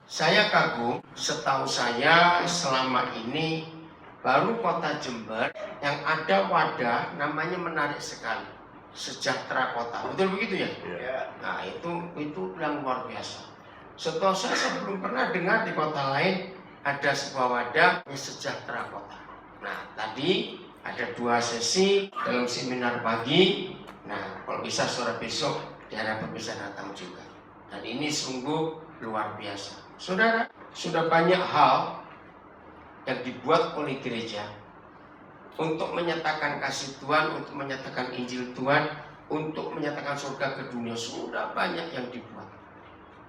Saya kagum, setahu saya selama ini baru kota Jember yang ada wadah namanya menarik sekali. Sejahtera Kota. Betul begitu ya? Ya. Nah, itu yang luar biasa. Setahu saya belum pernah dengar di kota lain ada sebuah wadah Sejahtera Kota. Nah, tadi ada 2 sesi dalam seminar pagi. Nah, kalau bisa sore besok diharapkan bisa datang juga. Dan ini sungguh luar biasa. Saudara, sudah banyak hal yang dibuat oleh gereja untuk menyatakan kasih Tuhan, untuk menyatakan Injil Tuhan, untuk menyatakan surga ke dunia. Sudah banyak yang dibuat.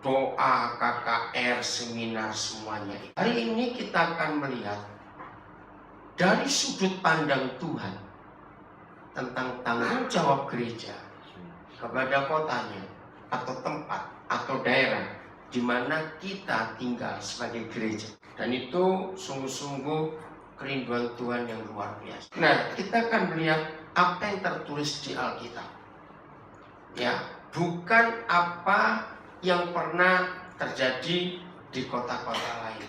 Doa, KKR, seminar, semuanya. Hari ini kita akan melihat dari sudut pandang Tuhan tentang tanggung jawab gereja kepada kotanya atau tempat atau daerah di mana kita tinggal sebagai gereja. Dan itu sungguh-sungguh kerinduan Tuhan yang luar biasa. Nah, kita akan melihat apa yang tertulis di Alkitab. Ya, bukan apa yang pernah terjadi di kota-kota lain.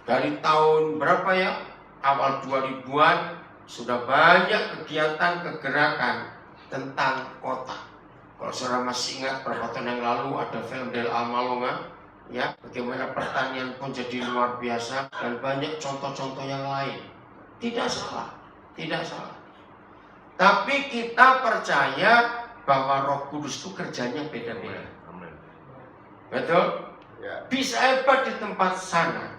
Dari tahun berapa ya? Awal 2000-an sudah banyak kegiatan kegerakan tentang kota. Kalau saudara masih ingat beberapa tahun yang lalu ada film Del Almalonga, ya, bagaimana pertanian pun jadi luar biasa dan banyak contoh-contoh yang lain. Tidak salah, tidak salah. Tapi kita percaya bahwa Roh Kudus itu kerjanya beda-beda. Betul? Ya. Bisa hebat di tempat sana,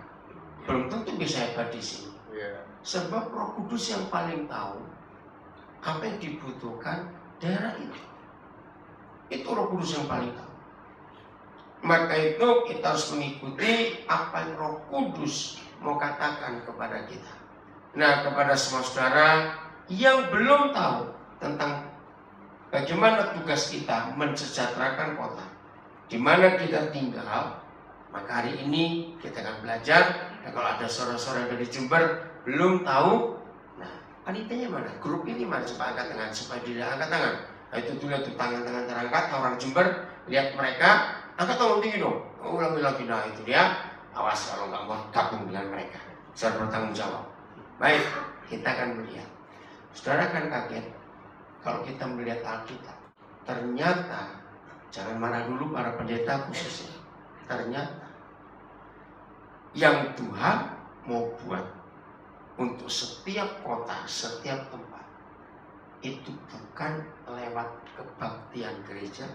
belum tentu bisa hebat di sini. Ya. Sebab Roh Kudus yang paling tahu apa yang dibutuhkan daerah itu. Itu Roh Kudus yang paling tahu. Maka itu kita harus mengikuti apa yang Roh Kudus mau katakan kepada kita. Nah, kepada semua saudara yang belum tahu tentang bagaimana tugas kita mensejahterakan kota di mana kita tinggal, maka hari ini kita akan belajar. Nah, kalau ada saudara-saudara dari Jember belum tahu, nah, panitianya mana? Grup ini mana? Coba angkat tangan, supaya dia angkat tangan. Nah, itu dulu tuh tangan-tangan terangkat, orang Jember, lihat mereka, angkat tangan tinggi dong. Ulangi lagi, nah itu dia. Awas kalau nggak mau gabung dengan mereka. Saya bertanggung jawab. Baik, kita akan melihat. Saudara kan kaget kalau kita melihat Alkitab. Ternyata, jangan marah dulu para pendeta khususnya. Ternyata yang Tuhan mau buat untuk setiap kota, setiap tempat, itu bukan lewat kebaktian gereja,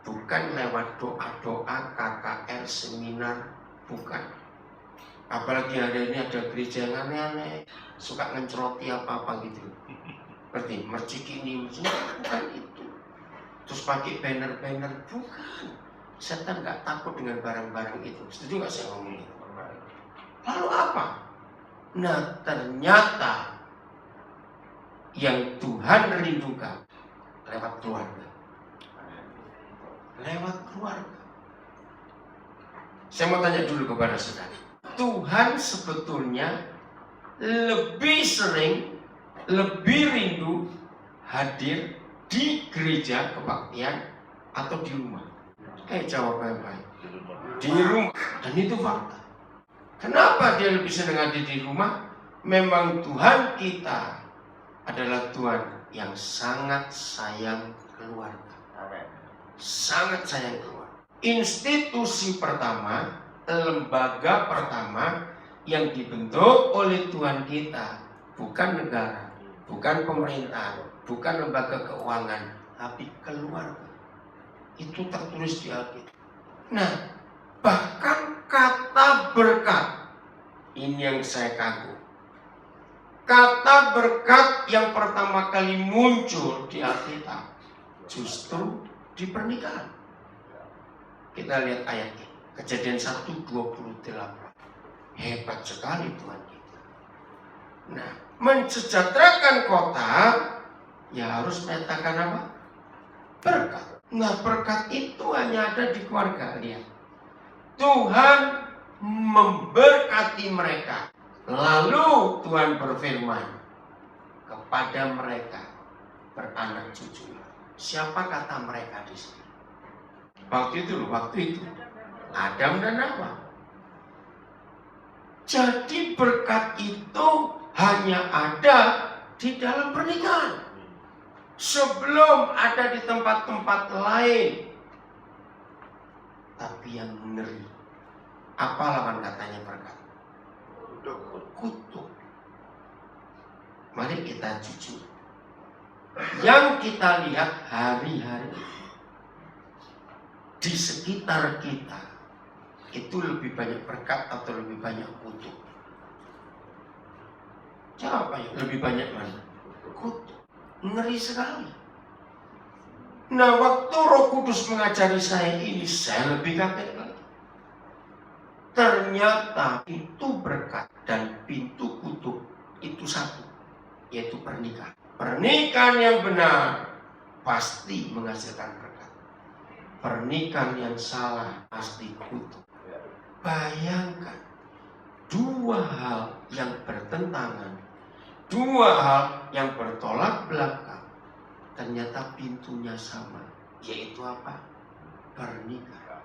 bukan lewat doa-doa, KKR, seminar, bukan. Apalagi hari ini ada gereja yang aneh-aneh, suka ngencroti apa-apa gitu. Berarti mercik ini, bukan itu. Terus pakai banner-banner, bukan. Setan nggak takut dengan barang-barang itu. Setuju nggak saya ngomong itu? Lalu apa? Nah, ternyata yang Tuhan rindukan lewat keluarga. Lewat keluarga. Saya mau tanya dulu kepada saudara. Tuhan sebetulnya lebih sering, lebih rindu hadir di gereja kebaktian atau di rumah? Jawabannya baik. Di rumah. Dan itu fakta. Kenapa dia lebih senang hadir di rumah? Memang Tuhan kita adalah Tuhan yang sangat sayang keluarga. Sangat sayang keluarga. Institusi pertama, lembaga pertama yang dibentuk oleh Tuhan kita, bukan negara, bukan pemerintah, bukan lembaga keuangan, tapi keluarga. Itu tertulis di Alkitab. Nah, bahkan kata berkat, ini yang saya kagum. Kata berkat yang pertama kali muncul di Alkitab justru di pernikahan. Kita lihat ayatnya, Kejadian 1:28. Hebat sekali Tuhan kita. Nah, mensejahterakan kota, ya harus menyatakan apa? Berkat. Nah, berkat itu hanya ada di keluarga. Lihat, Tuhan memberkati mereka. Lalu Tuhan berfirman kepada mereka beranak cucu. Siapa kata mereka di sini? Waktu itu Adam dan Hawa. Jadi berkat itu hanya ada di dalam pernikahan. Sebelum ada di tempat-tempat lain. Tapi yang ngeri, apa lawan katanya berkat? Kutuk. Mari kita jujur. Yang kita lihat hari-hari di sekitar kita itu lebih banyak berkat atau lebih banyak kutuk? Siapa ya? Lebih banyak mana? Kutuk. Ngeri sekali. Nah, waktu Roh Kudus mengajari saya ini, saya lebih kaget lagi. Ternyata pintu berkat dan pintu kutuk itu satu, yaitu pernikahan. Pernikahan yang benar pasti menghasilkan berkat. Pernikahan yang salah pasti kutuk. Bayangkan, dua hal yang bertentangan, dua hal yang bertolak belakang, ternyata pintunya sama, yaitu apa? Pernikahan.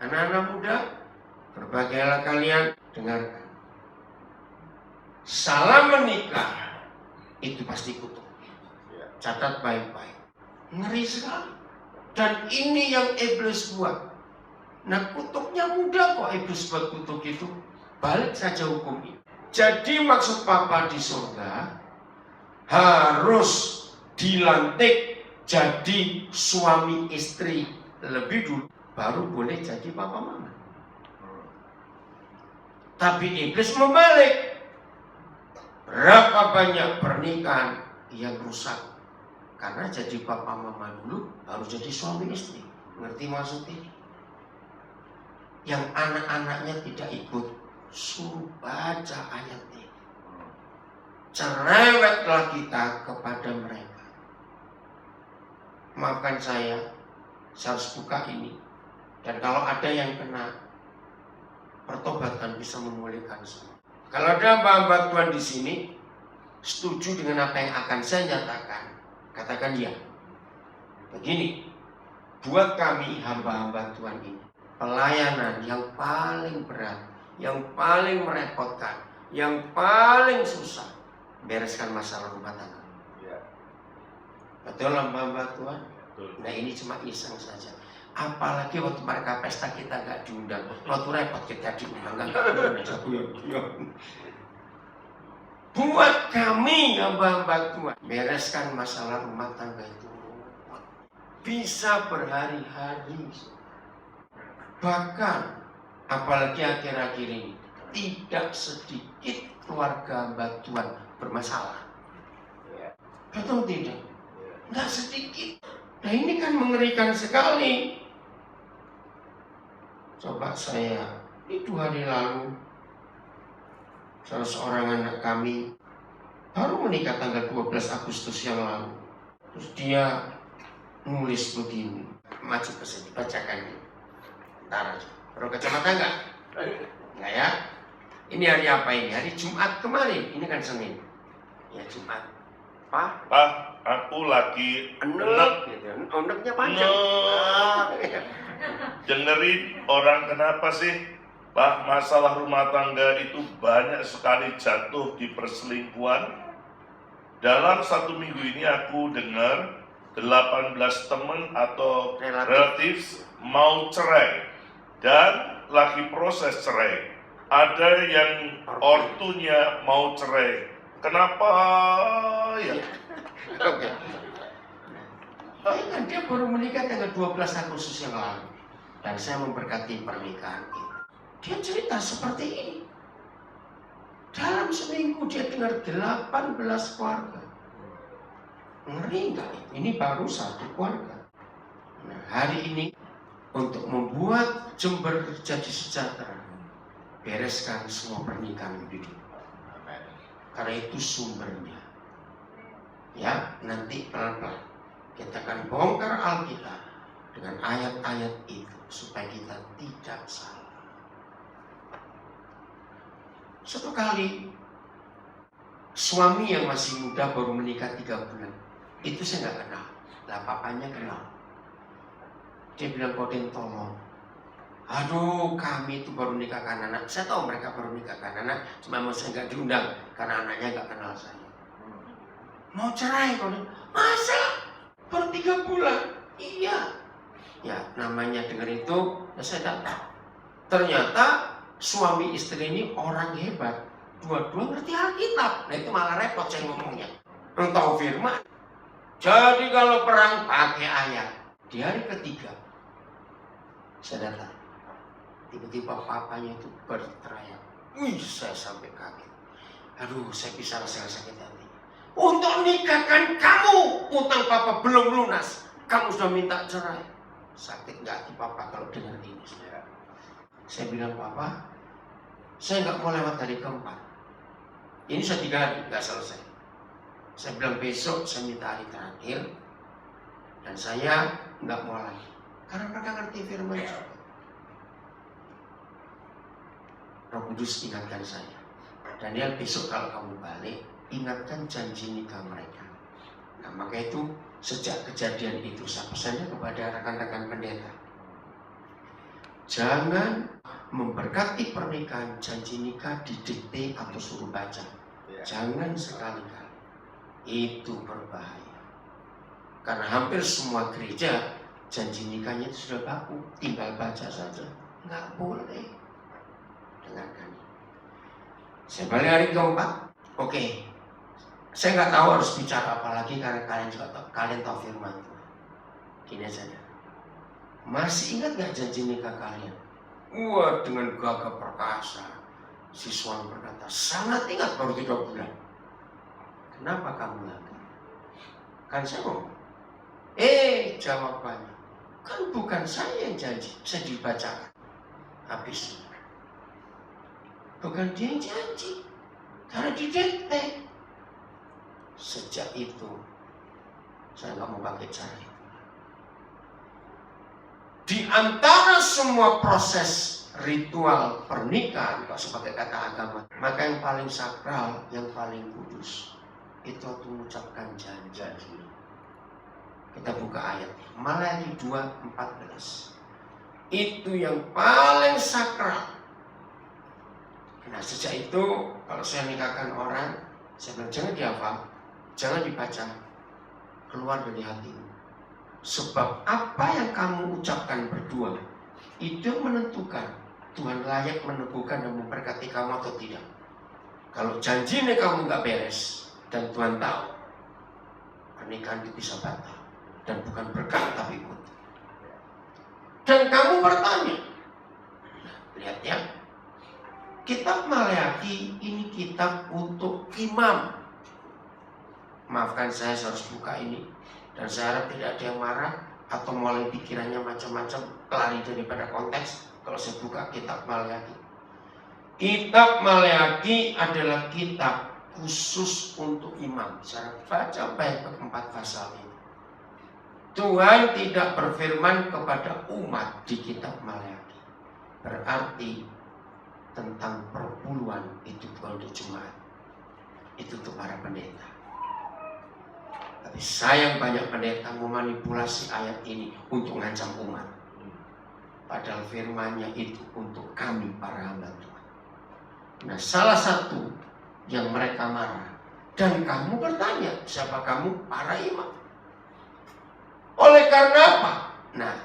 Anak-anak muda, berbagailah kalian, dengarkan. Salah menikah itu pasti kutuk. Catat baik-baik. Ngeri sekali. Dan ini yang iblis buat. Nah, kutuknya mudah kok iblis buat kutuk itu. Balik saja hukum ini. Jadi maksud Papa di surga harus dilantik jadi suami istri lebih dulu, baru boleh jadi papa mama. Tapi iblis membalik. Berapa banyak pernikahan yang rusak karena jadi papa mama dulu baru jadi suami istri. Ngerti maksudnya? Yang anak-anaknya tidak ikut, suruh baca ayatnya. Cerewetlah kita kepada mereka. Maafkan saya harus buka ini. Dan kalau ada yang kena, pertobatan bisa memulihkan semua. Kalau ada hamba-hamba Tuhan di sini, setuju dengan apa yang akan saya nyatakan, katakan ya. Begini, buat kami hamba-hamba Tuhan ini, pelayanan yang paling berat, yang paling merepotkan, yang paling susah, bereskan masalah rumah tangga. Betul hamba-hamba Tuhan? Nah, ini cuma iseng saja. Apalagi waktu mereka pesta kita gak diundang, waktu repot kita diundang gak diundang. Buat kami hamba-hamba Tuhan, bereskan masalah rumah tangga itu bisa berhari-hari. Bahkan apalagi akhir-akhir ini, tidak sedikit keluarga hamba Tuhan bermasalah. Betul tidak? Nggak sedikit. Nah, ini kan mengerikan sekali. Coba saya, itu hari lalu, salah seorang anak kami baru menikah tanggal 12 Agustus yang lalu. Terus dia nulis begini, maju ke sini, bacakan ini. Ntar aja. Perlu kacamata enggak? Enggak ya? Ini hari apa ini? Hari Jumat kemarin. Ini kan Senin. Ya Jumat. Pak, aku lagi enek gitu. Eneknya panjang. Dengerin orang kenapa sih Pak, masalah rumah tangga itu banyak sekali jatuh di perselingkuhan. Dalam 1 minggu ini aku dengar 18 teman atau relatif mau cerai dan lagi proses cerai. Ada yang ortunya mau cerai. Kenapa ya? Oke. Kan dia baru menikah tanggal 12 Agustus yang lalu. Dan saya memberkati pernikahan itu. Dia cerita seperti ini. Dalam seminggu dia dengar 18 keluarga. Ngeri nggak? Ini baru satu keluarga. Nah, hari ini untuk membuat Jember jadi sejahtera, bereskan semua pernikahan di dunia. Karena itu sumbernya. Ya, nanti pelan-pelan kita akan bongkar Alkitab dengan ayat-ayat itu supaya kita tidak salah. Suatu kali suami yang masih muda baru menikah 3 bulan, itu saya nggak kenal. Lah papanya kenal. Dia bilang, Koden tolong, Aduh, kami itu baru nikahkan anak. Saya tahu mereka baru nikahkan anak, cuma saya nggak diundang karena anaknya nggak kenal saya. Mau cerai kok? Masa? Baru 3 bulan? Iya. Ya, namanya dengar itu, ya saya datang. Ternyata suami istri ini orang hebat. Dua-dua ngerti Alkitab. Nah itu malah repot saya ngomongnya. Tahu firman. Jadi kalau perang pakai ayat. Di hari ketiga, saya datang. Tiba-tiba papanya itu berteriak. Wih, saya sampai kaget. Aduh, saya bisa rasa sakit hati. Untuk nikahkan kamu, utang papa belum lunas. Kamu sudah minta cerai. Sakit nggak hati papa kalau dengar ini. Saya bilang, papa, saya nggak mau lewat hari keempat. Ini sudah 3 hari, nggak selesai. Saya bilang besok saya minta hari terakhir. Dan saya nggak mau lagi. Karena mereka ngerti firman juga. Roh Kudus ingatkan saya, Daniel, besok kalau kamu balik, ingatkan janji nikah mereka. Nah maka itu sejak kejadian itu saya pesannya kepada rekan-rekan pendeta, jangan memberkati pernikahan janji nikah didikte atau suruh baca. Jangan sekali-kali. Itu berbahaya. Karena hampir semua gereja janji nikahnya itu sudah baku, tinggal baca saja. Nggak boleh. Dengarkan. Saya balik hari keempat. Oke. Saya nggak tahu harus bicara apa lagi karena kalian juga tahu, kalian tahu firman Tuhan. Gini saja. Masih ingat nggak janji nikah kalian? Wah, dengan gagah perkasa si suami berkata, sangat ingat, baru 3 bulan. Kenapa kamu lagi? Kan saya ngomong. Jawabannya, kan bukan saya yang janji, saya dibacakan. Habis. Bukan dia yang janji, karena didikte. Sejak itu, saya nggak mau pakai cara itu. Di antara semua proses ritual pernikahan, kalau sebagai kata agama, maka yang paling sakral, yang paling kudus, itu waktu mengucapkan janji. Kita buka ayatnya, Maleakhi 2:14. Itu yang paling sakral. Nah sejak itu kalau saya nikahkan orang, saya bilang jangan dihafal, jangan dibaca, keluar dari hatimu. Sebab apa yang kamu ucapkan berdua, itu menentukan Tuhan layak meneguhkan dan memberkati kamu atau tidak. Kalau janji ini kamu nggak beres dan Tuhan tahu, pernikahan itu bisa batal dan bukan berkat tapi kutuk. Dan kamu bertanya, lihat ya. Kitab Maleakhi ini kitab untuk imam. Maafkan saya harus buka ini. Dan saya harap tidak ada yang marah atau mulai pikirannya macam-macam, lari daripada konteks kalau saya buka kitab Maleakhi. Kitab Maleakhi adalah kitab khusus untuk imam. Saya baca baik ke-4 pasal ini. Tuhan tidak berfirman kepada umat di kitab Maleakhi. Berarti tentang perpuluhan itu bukan untuk jemaat, itu untuk para pendeta. Tapi sayang banyak pendeta memanipulasi ayat ini untuk ngancam umat. Padahal firmannya itu untuk kami para hamba Tuhan. Nah salah satu yang mereka marah, dan kamu bertanya, siapa kamu? Para imam. Oleh karena apa? Nah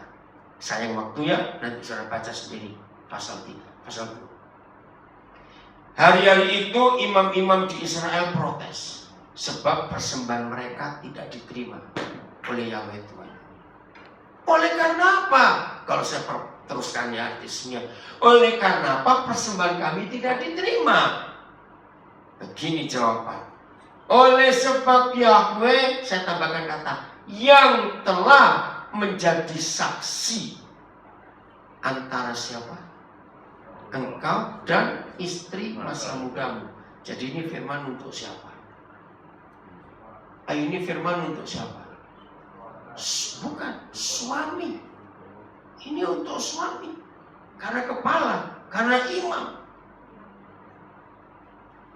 sayang waktunya, nanti saudara baca sendiri pasal 3, pasal 2. Hari-hari itu imam-imam di Israel protes sebab persembahan mereka tidak diterima oleh Yahweh Tuhan. Oleh karena apa? Kalau saya teruskan ya artisnya. Oleh karena apa persembahan kami tidak diterima? Begini jawaban. Oleh sebab Yahweh, saya tambahkan kata, yang telah menjadi saksi antara siapa? Engkau dan istri masa mudamu. Jadi ini firman untuk siapa? Ini firman untuk siapa? Bukan, suami. Ini untuk suami. Karena kepala, karena imam.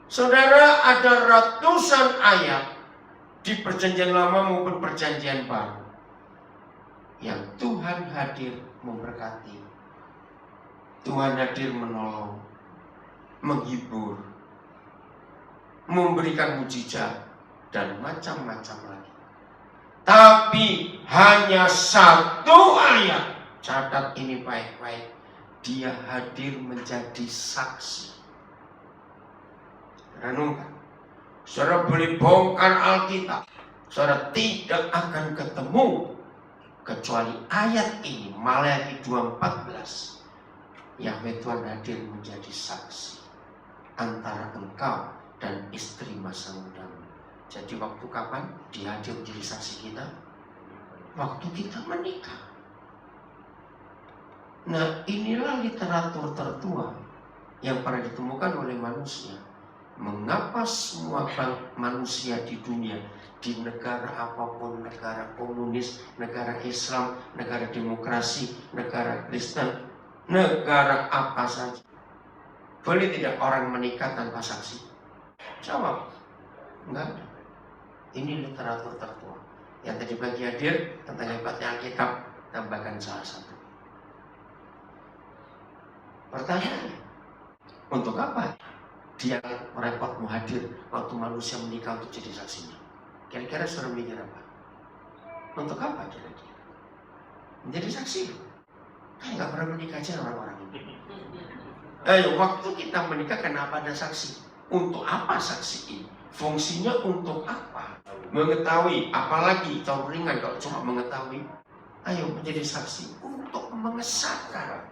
Saudara, ada ratusan ayat di perjanjian lama maupun perjanjian baru yang Tuhan hadir memberkati Tuhan hadir menolong, menghibur, memberikan mujizat, dan macam-macam lagi. Tapi hanya satu ayat, catat ini baik-baik, dia hadir menjadi saksi. Renungkan, saudara boleh bongkar Alkitab, saudara tidak akan ketemu kecuali ayat ini, Maleakhi 2:14. Yahweh Tuhan hadir menjadi saksi antara engkau dan istri masa mudamu. Jadi waktu kapan dia hadir menjadi saksi kita? Waktu kita menikah. Nah, inilah literatur tertua yang pernah ditemukan oleh manusia. Mengapa semua manusia di dunia, di negara apapun, negara komunis, negara Islam, negara demokrasi, negara Kristen, negara apa saja, boleh tidak orang menikah tanpa saksi? Jawab, enggak ada. Ini literatur tertua. Yang tadi pagi hadir tentang hebatnya Alkitab, tambahkan salah satu. Pertanyaannya, untuk apa dia repot mau hadir waktu manusia menikah untuk jadi saksinya? Kira-kira saudara mikir apa? Untuk apa kira-kira? Menjadi saksi? Kan nggak pernah menikah aja orang-orang ini. Ayo, waktu kita menikah kenapa ada saksi? Untuk apa saksi ini? Fungsinya untuk apa? Mengetahui, apalagi tahun ringan kalau cuma mengetahui. Ayo menjadi saksi untuk mengesahkan.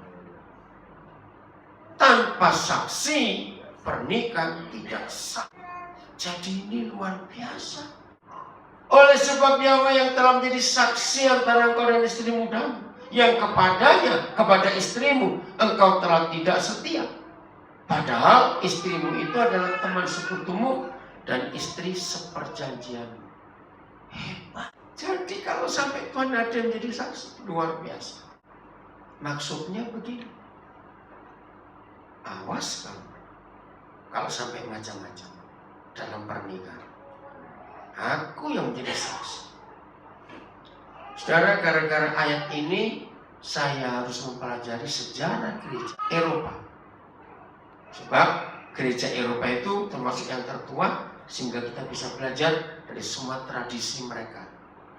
Tanpa saksi pernikahan tidak sah. Jadi ini luar biasa. Oleh sebab Yahweh yang telah menjadi saksi antara engkau dan istri mudamu, yang kepadanya, kepada istrimu, engkau telah tidak setia. Padahal istrimu itu adalah teman sekutumu dan istri seperjanjianmu. Hebat. Jadi kalau sampai Tuhan ada menjadi saksi, luar biasa. Maksudnya begini. Awas kamu kalau sampai macam-macam dalam pernikahan. Aku yang menjadi saksi. Saudara, gara-gara ayat ini saya harus mempelajari sejarah gereja Eropa. Sebab gereja Eropa itu termasuk yang tertua, sehingga kita bisa belajar dari semua tradisi mereka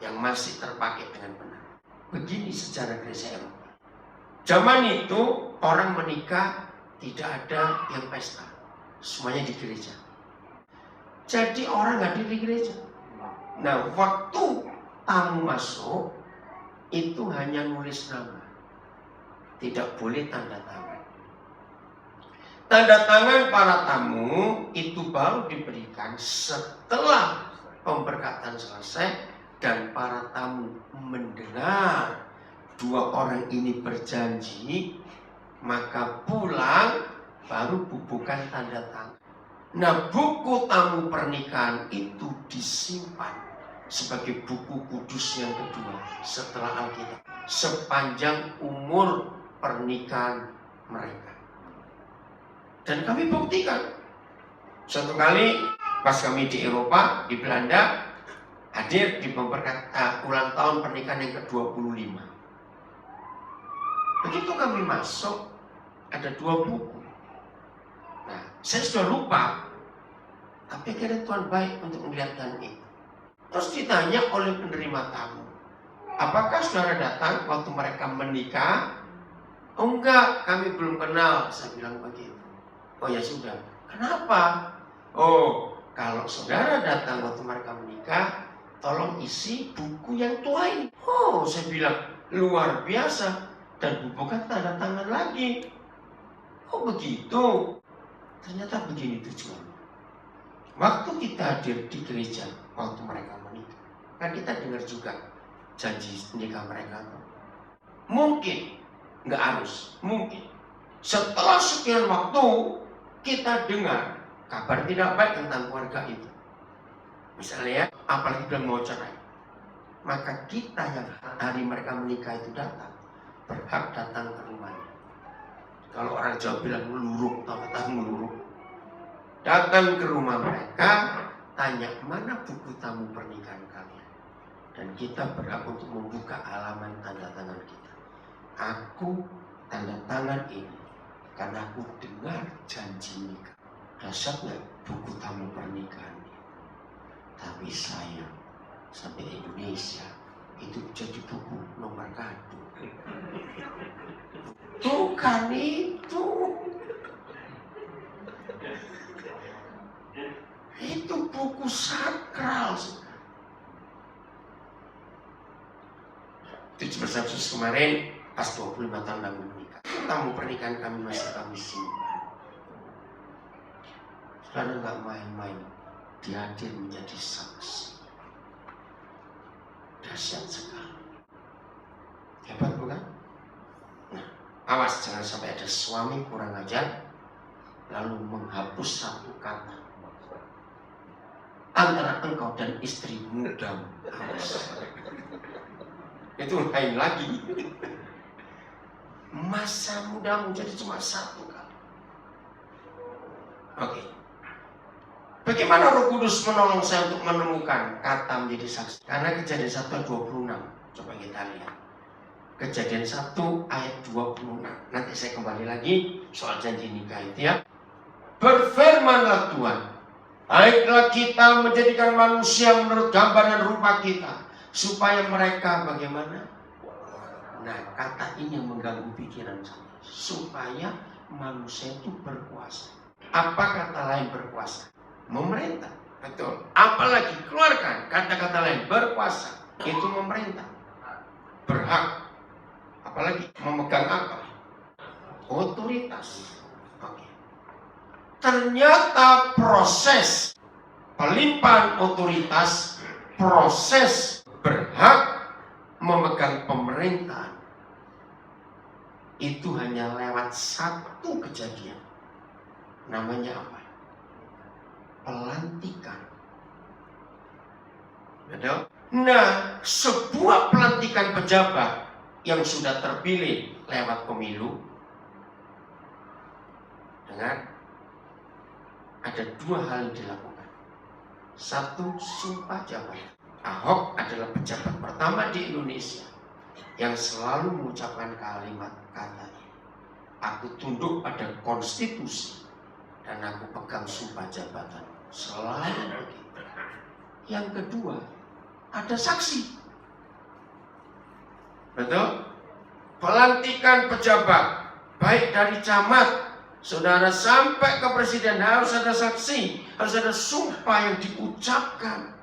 yang masih terpakai dengan benar. Begini sejarah gereja Eropa. Zaman itu orang menikah tidak ada yang pesta, semuanya di gereja. Jadi orang hadir di gereja. Nah, waktu tamu masuk itu hanya nulis nama, tidak boleh tanda tangan. Tanda tangan para tamu itu baru diberikan setelah pemberkatan selesai dan para tamu mendengar dua orang ini berjanji, maka pulang baru bubukan tanda tangan. Nah, buku tamu pernikahan itu disimpan sebagai buku kudus yang kedua setelah Alkitab sepanjang umur pernikahan mereka. Dan kami buktikan. Suatu kali pas kami di Eropa, di Belanda, hadir di ulang tahun pernikahan yang ke-25. Begitu kami masuk, ada 2 buku. Nah, saya sudah lupa. Tapi akhirnya Tuhan baik untuk melihatkan itu. Terus ditanya oleh penerima tamu, apakah saudara datang waktu mereka menikah? Oh enggak, kami belum kenal. Saya bilang begitu. Oh ya sudah. Kenapa? Oh, kalau saudara datang waktu mereka menikah, tolong isi buku yang tua ini. Oh, saya bilang luar biasa. Dan bukan tanda tangan lagi. Oh begitu. Ternyata begini tujuannya. Waktu kita hadir di gereja, waktu mereka menikah, kan kita dengar juga janji nikah mereka. Mungkin, nggak harus, mungkin. Setelah sekian waktu, kita dengar kabar tidak baik tentang keluarga itu. Misalnya, apalagi bilang mau cerai. Maka kita yang hari mereka menikah itu datang, berhak datang ke rumahnya. Kalau orang Jawa bilang meluruk, atau kata meluruk, datang ke rumah mereka, tanya mana buku tamu pernikahan kalian, dan kita berhak untuk membuka halaman tanda tangan kita. Aku tanda tangan ini karena aku dengar janji nikah. Dahsyatnya buku tamu pernikahan. Tapi sayang, sampai Indonesia itu jadi buku nomor kado. Bukan itu. Itu buku sakral. 17 Agustus kemarin, pas 25 tahun kami menikah. Tamu pernikahan kami masih kami simpan. Saudara nggak main-main, dihadir menjadi saksi. Dahsyat sekali. Hebat bukan? Nah, awas jangan sampai ada suami kurang ajar lalu menghapus satu kata antara engkau dan istri mudamu. Awas. Itu lain lagi. Masa mudamu jadi cuma satu kali. Oke. Bagaimana Roh Kudus menolong saya untuk menemukan kata menjadi saksi? Karena Kejadian 1 ayat 26. Coba kita lihat. Kejadian 1 ayat 26. Nanti saya kembali lagi soal janji nikah itu ya. Berfirmanlah Tuhan, baiklah kita menjadikan manusia menurut gambar dan rupa kita, supaya mereka bagaimana? Nah, kata ini yang mengganggu pikiran saya. Supaya manusia itu berkuasa. Apa kata lain berkuasa? Memerintah. Betul. Apalagi keluarkan kata-kata lain berkuasa. Itu memerintah. Berhak. Apalagi memegang apa? Otoritas. Oke. Ternyata proses pelimpahan otoritas, proses berhak memegang pemerintahan itu hanya lewat satu kejadian. Namanya apa? Pelantikan. Betul? Nah, sebuah pelantikan pejabat yang sudah terpilih lewat pemilu, dengar, ada dua hal yang dilakukan. Satu, sumpah jabatan. Ahok adalah pejabat pertama di Indonesia yang selalu mengucapkan kalimat kata ini. Aku tunduk pada konstitusi dan aku pegang sumpah jabatan. Selalu begitu. Yang kedua, ada saksi. Betul? Pelantikan pejabat, baik dari camat, saudara sampai ke presiden, harus ada saksi, harus ada sumpah yang diucapkan.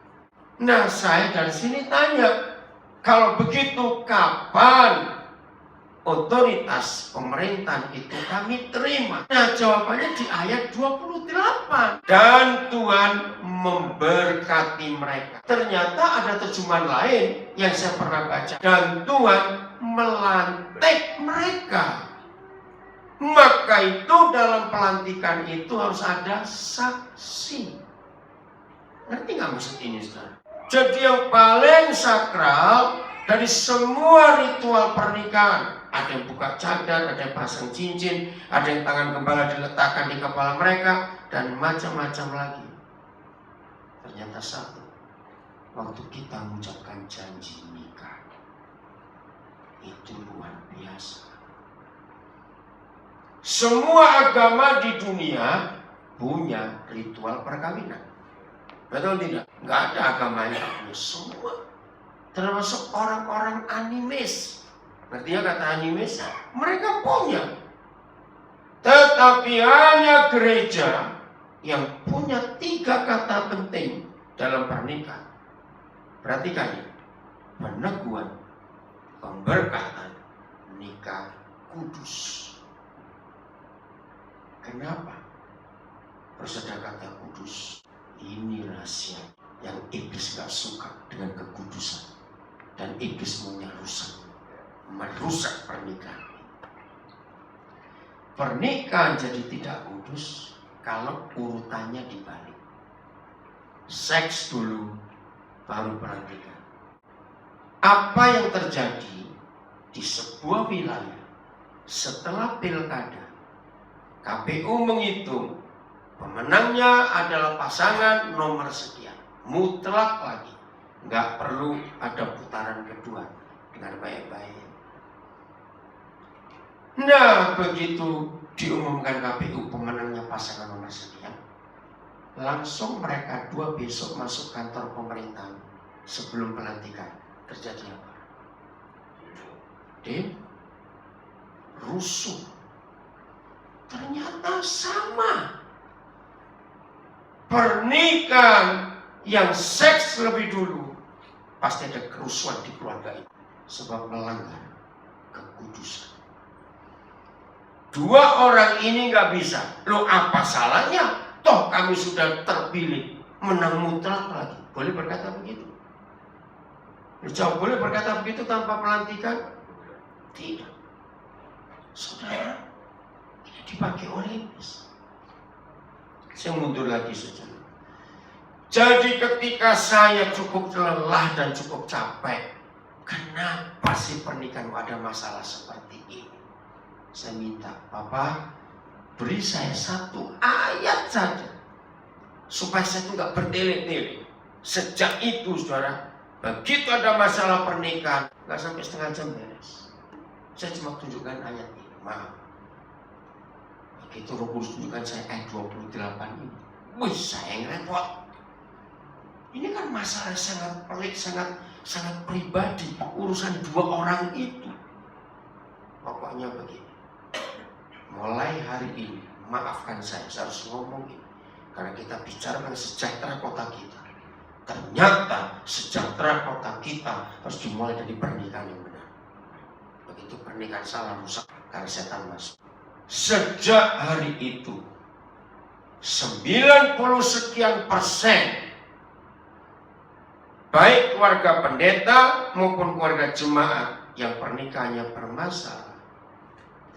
Nah, saya dari sini tanya, kalau begitu kapan otoritas pemerintahan itu kami terima? Nah, jawabannya di ayat 28. Dan Tuhan memberkati mereka. Ternyata ada terjemahan lain yang saya pernah baca. Dan Tuhan melantik mereka. Maka itu dalam pelantikan itu harus ada saksi. Ngerti nggak maksud ini, saudara? Jadi yang paling sakral dari semua ritual pernikahan, ada yang buka cadar, ada yang pasang cincin, ada yang tangan gembala diletakkan di kepala mereka, dan macam-macam lagi. Ternyata satu, waktu kita mengucapkan janji nikah, itu luar biasa. Semua agama di dunia punya ritual perkawinan. Betul tidak? Nggak ada agama yang punya semua. Termasuk orang-orang animis. Artinya kata animis, mereka punya. Tetapi hanya gereja yang punya 3 kata penting dalam pernikahan. Perhatikan ini. Peneguhan, pemberkatan, nikah kudus. Kenapa? Persaudara kata kudus. Ini rahasia yang iblis gak suka dengan kekudusan. Dan iblis maunya merusak pernikahan. Pernikahan jadi tidak kudus kalau urutannya dibalik. Seks dulu, baru pernikahan. Apa yang terjadi di sebuah wilayah setelah pilkada, KPU menghitung pemenangnya adalah pasangan nomor sekian. Mutlak lagi. Nggak perlu ada putaran kedua. Dengar baik-baik. Nah, begitu diumumkan KPU pemenangnya pasangan nomor sekian, langsung mereka dua besok masuk kantor pemerintahan sebelum pelantikan. Terjadi apa? Rusuh. Ternyata sama. Pernikahan yang seks lebih dulu, pasti ada kerusuhan di keluarga itu. Sebab melanggar kekudusan. Dua orang ini nggak bisa. Loh, apa salahnya? Toh kami sudah terpilih, menang mutlak lagi. Boleh berkata begitu? Jauh boleh berkata begitu tanpa pelantikan? Tidak. Saudara, ini dipakai oleh iblis. Saya mundur lagi saja. Jadi ketika saya cukup lelah dan cukup capek, kenapa sih pernikahan ada masalah seperti ini? Saya minta, Papa, beri saya satu ayat saja, supaya saya itu nggak bertele-tele. Sejak itu, saudara, begitu ada masalah pernikahan, nggak sampai setengah jam beres. Saya cuma tunjukkan ayat ini, maaf. Begitu Roh Kudus tunjukkan saya ayat 28 ini, wih, saya yang repot. Ini kan masalah sangat pelik, sangat pribadi, urusan dua orang itu. Pokoknya begini. Mulai hari ini, maafkan saya harus ngomong ini. Karena kita bicara tentang sejahtera kota kita. Ternyata sejahtera kota kita harus dimulai dari pernikahan yang benar. Begitu pernikahan salah, rusak karena setan masuk. Sejak hari itu, 90 sekian persen, baik keluarga pendeta maupun keluarga jemaat yang pernikahannya bermasalah,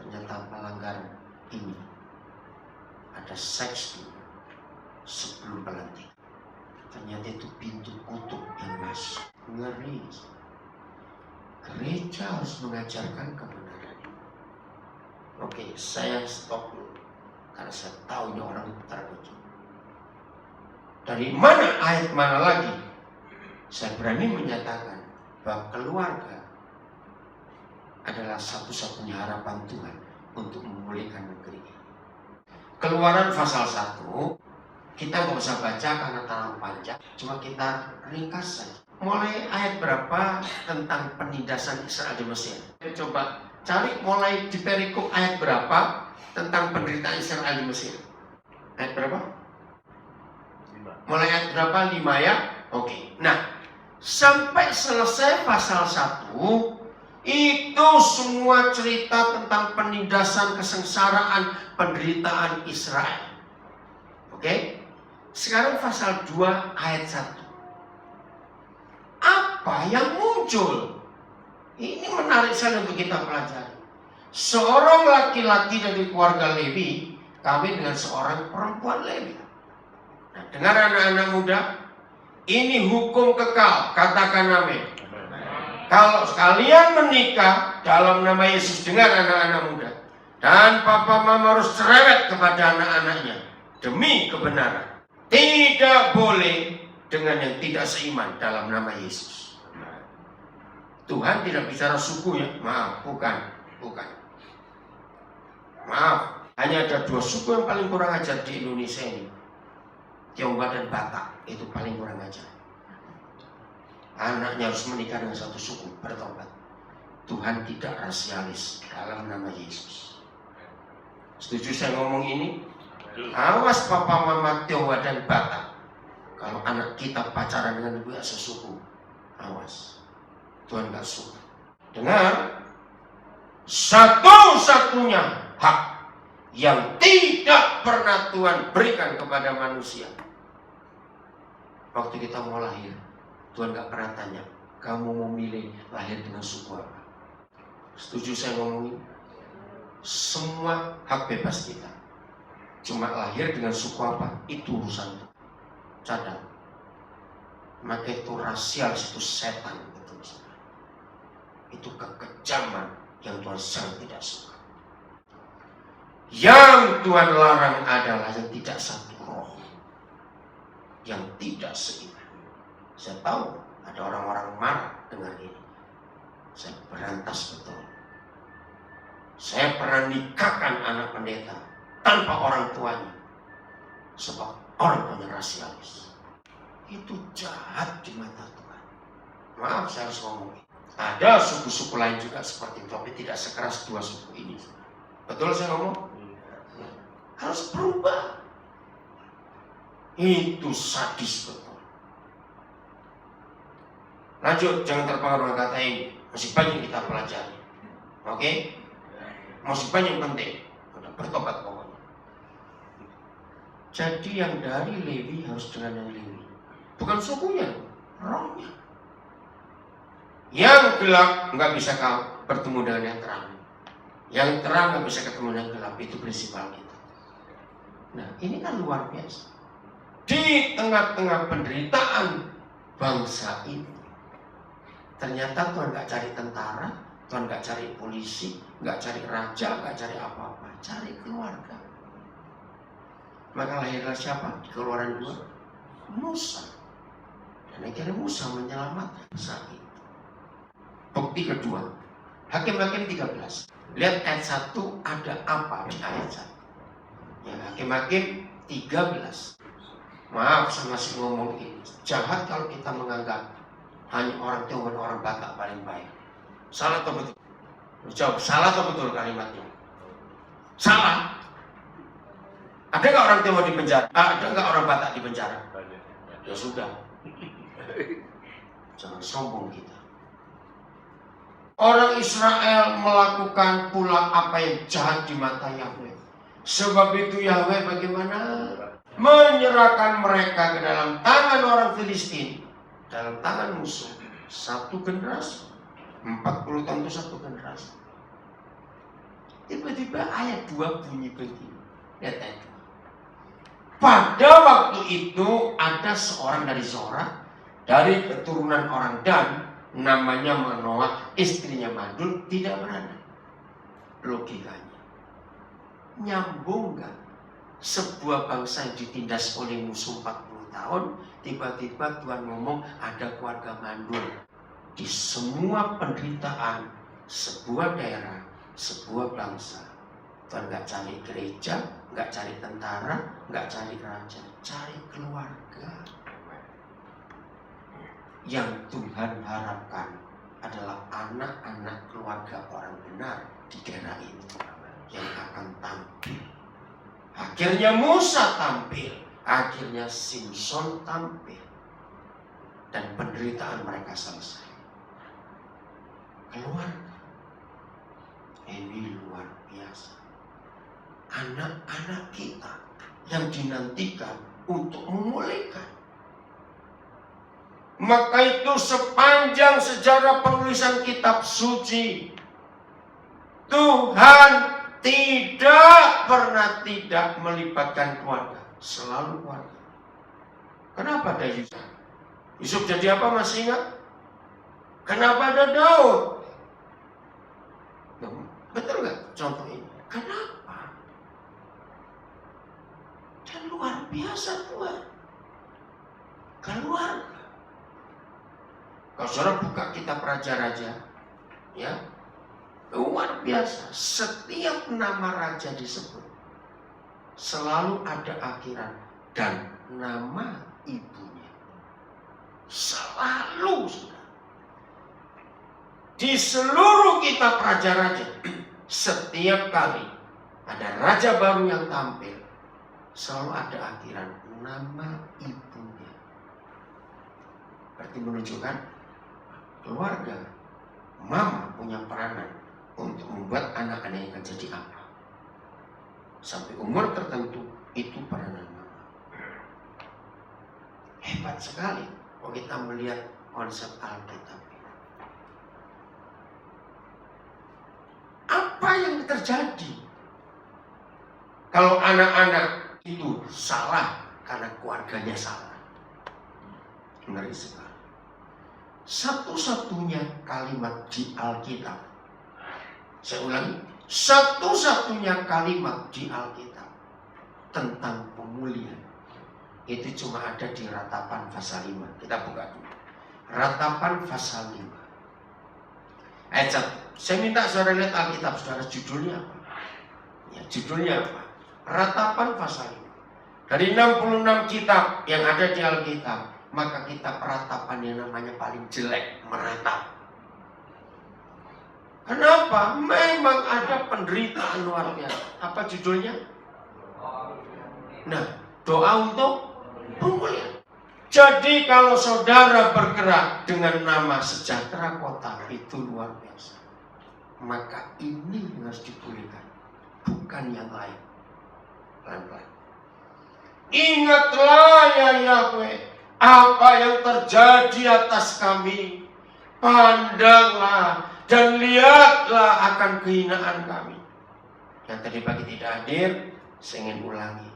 ternyata pelanggaran ini ada seks dulu sebelum pelantikan. Ternyata itu pintu kutub yang masuk. Ngeri. Gereja harus mengajarkan kebenaran. Oke, saya stop dulu karena saya tahu ini orang terkejut. Dari mana ayat mana lagi? Saya berani menyatakan bahwa keluarga adalah satu-satunya harapan Tuhan untuk memulihkan negeri ini. Keluaran pasal 1, kita nggak usah baca karena terlalu panjang, cuma kita ringkas saja. Mulai ayat berapa tentang penindasan Israel di Mesir? Kita coba cari mulai di perikop ayat berapa tentang penderitaan Israel di Mesir. Ayat berapa? 5. Mulai ayat berapa? 5 ya? Oke. Nah, sampai selesai pasal 1, itu semua cerita tentang penindasan, kesengsaraan, penderitaan Israel. Oke? Sekarang pasal 2 ayat 1. Apa yang muncul? Ini menarik sekali untuk kita pelajari. Seorang laki-laki dari keluarga Lewi kawin dengan seorang perempuan Lewi. Nah, dengar anak-anak muda, ini hukum kekal, katakan amin. Kalau sekalian menikah dalam nama Yesus, dengar anak-anak muda, dan papa mama harus cerewet kepada anak-anaknya demi kebenaran. Tidak boleh dengan yang tidak seiman dalam nama Yesus. Tuhan tidak bicara suku ya, maaf, bukan. Maaf, hanya ada 2 suku yang paling kurang ajar di Indonesia ini, Tionghoa dan Batak, itu paling kurang ajar. Anaknya harus menikah dengan satu suku, bertobat. Tuhan tidak rasialis dalam nama Yesus. Setuju saya ngomong ini? Awas papa mama Tionghoa dan Batak. Kalau anak kita pacaran dengan ibu sesuku, awas. Tuhan gak suka. Dengar, satu-satunya hak yang tidak pernah Tuhan berikan kepada manusia. Waktu kita mau lahir, Tuhan gak pernah tanya, kamu mau milih lahir dengan suku apa? Setuju saya ngomongin? Semua hak bebas kita. Cuma lahir dengan suku apa, itu urusan Tuhan. Cadang. Maka itu rasial, itu setan. Itu kekejaman yang Tuhan sangat tidak suka. Yang Tuhan larang adalah yang tidak satu roh, yang tidak seiman. Saya tahu ada orang-orang marah dengan ini. Saya berantas betul. Saya pernah nikahkan anak pendeta tanpa orang tuanya. Sebab orang tuanya rasialis. Itu jahat di mata Tuhan. Maaf saya harus ngomong. Ada suku-suku lain juga seperti itu, tapi tidak sekeras dua suku ini. Betul saya ngomong? Harus berubah. Itu sadis betul. Lanjut, jangan terpengaruh dengan kata ini. Masih banyak kita pelajari. Oke? Masih banyak penting. Udah bertobat pokoknya. Jadi yang dari Lewi harus dengan yang Lewi. Bukan sukunya, rohnya. Yang gelap nggak bisa bertemu dengan yang terang. Yang terang nggak bisa ketemu dengan gelap. Itu prinsip kita. Nah, ini kan luar biasa. Di tengah-tengah penderitaan bangsa ini, ternyata Tuhan nggak cari tentara, Tuhan nggak cari polisi, nggak cari raja, nggak cari apa-apa, cari keluarga. Maka lahirlah siapa? Di Keluaran 2, Musa. Dan akhirnya Musa menyelamatkan bangsa itu. Bukti kedua, Hakim-Hakim 13. Lihat ayat 1 ada apa di ayat 1. Ya, Hakim-Hakim 13. Maaf saya masih ngomong ini. Jahat kalau kita menganggap hanya orang Tionghoa dan orang Batak paling baik. Salah atau betul? Jawab, salah atau betul kalimatnya? Salah. Ada nggak orang Tionghoa di penjara? Ada nggak orang Batak di penjara? Ya sudah. Jangan sombong kita. Orang Israel melakukan pula apa yang jahat di mata Yahweh. Sebab itu Yahweh bagaimana? Menyerahkan mereka ke dalam tangan orang Filistin. Dalam tangan musuh. Satu generasi. 40 tahun itu satu generasi. Tiba-tiba ayat 2 bunyi begini. Lihat ayat 2. Pada waktu itu ada seorang dari Zora, dari keturunan orang Dan, namanya Manoah, istrinya mandul, tidak beranak. Logikanya nyambung gak? Sebuah bangsa yang ditindas oleh musuh 40 tahun, tiba-tiba Tuhan ngomong ada keluarga mandul. Di semua penderitaan sebuah daerah, sebuah bangsa, Tuhan gak cari gereja, gak cari tentara, gak cari raja, cari keluarga. Yang Tuhan harapkan adalah anak-anak keluarga orang benar di daerah ini yang akan tampil. Akhirnya Musa tampil, akhirnya Simpson tampil, dan penderitaan mereka selesai. Keluarga ini luar biasa. Anak-anak kita yang dinantikan untuk memulihkan. Maka itu sepanjang sejarah penulisan kitab suci, Tuhan tidak pernah tidak melibatkan keluarga. Selalu keluarga. Kenapa ada Yusuf? Yusuf jadi apa masih ingat? Kenapa ada Daud? Betul nggak contoh ini? Kenapa? Dan luar biasa Tuhan. Keluarga. Kalau saudara buka kitab raja-raja, ya, luar biasa. Setiap nama raja disebut, selalu ada akhiran dan nama ibunya. Selalu, saudara. Di seluruh kitab raja-raja, setiap kali ada raja baru yang tampil, selalu ada akhiran nama ibunya. Berarti menunjukkan keluarga, mama punya peranan untuk membuat anak-anak yang akan jadi apa. Sampai umur tertentu, itu peranan mama. Hebat sekali kalau kita melihat konsep Alkitab. Apa yang terjadi kalau anak-anak itu salah karena keluarganya salah? Ngeri sekali. Satu-satunya kalimat di Alkitab, saya ulangi, satu-satunya kalimat di Alkitab tentang pemulihan itu cuma ada di Ratapan pasal 5. Kita buka dulu. Ratapan pasal 5. Ayat 1. Saya minta saudara lihat Alkitab saudara, judulnya apa? Ya, judulnya apa? Ratapan pasal ini. Dari 66 kitab yang ada di Alkitab, maka kitab ratapan yang namanya paling jelek, meratap. Kenapa? Memang ada penderitaan luar biasa. Apa judulnya? Nah, doa untuk pemulihan. Jadi kalau saudara bergerak dengan nama Sejahtera Kota, itu luar biasa. Maka ini yang harus dipulihkan, bukan yang lain. Pelan-pelan. Ingatlah ya Yahweh, apa yang terjadi atas kami. Pandanglah dan lihatlah akan kehinaan kami. Yang tadi pagi tidak hadir, saya ingin ulangi.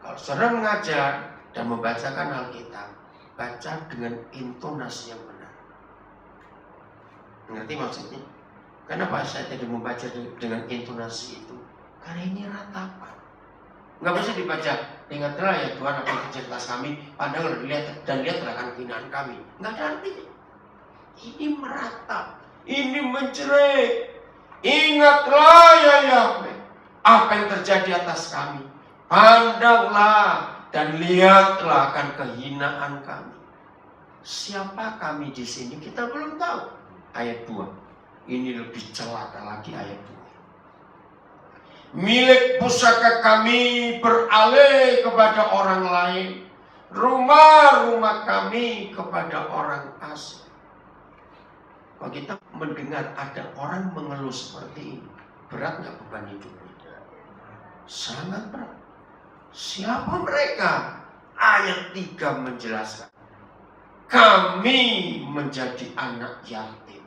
Kalau saudara mengajar dan membacakan Alkitab, baca dengan intonasi yang benar. Mengerti maksudnya? Kenapa saya tidak membaca dengan intonasi itu? Karena ini ratapan. Nggak bisa dibaca, ingatlah ya Tuhan apa yang terjadi atas kami, pandanglah dan lihatlah akan kehinaan kami. Nggak ada artinya. Ini meratap, ini menjerit. Ingatlah ya Yahweh, apa yang terjadi atas kami. Pandanglah dan lihatlah akan kehinaan kami. Siapa kami di sini? Kita belum tahu. Ayat 2. Ini lebih celaka lagi ayat 2. Milik pusaka kami beralih kepada orang lain. Rumah-rumah kami kepada orang asing. Kalau kita mendengar ada orang mengeluh seperti ini, berat nggak beban hidupnya? Sangat berat. Siapa mereka? Ayat 3 menjelaskan. Kami menjadi anak yatim,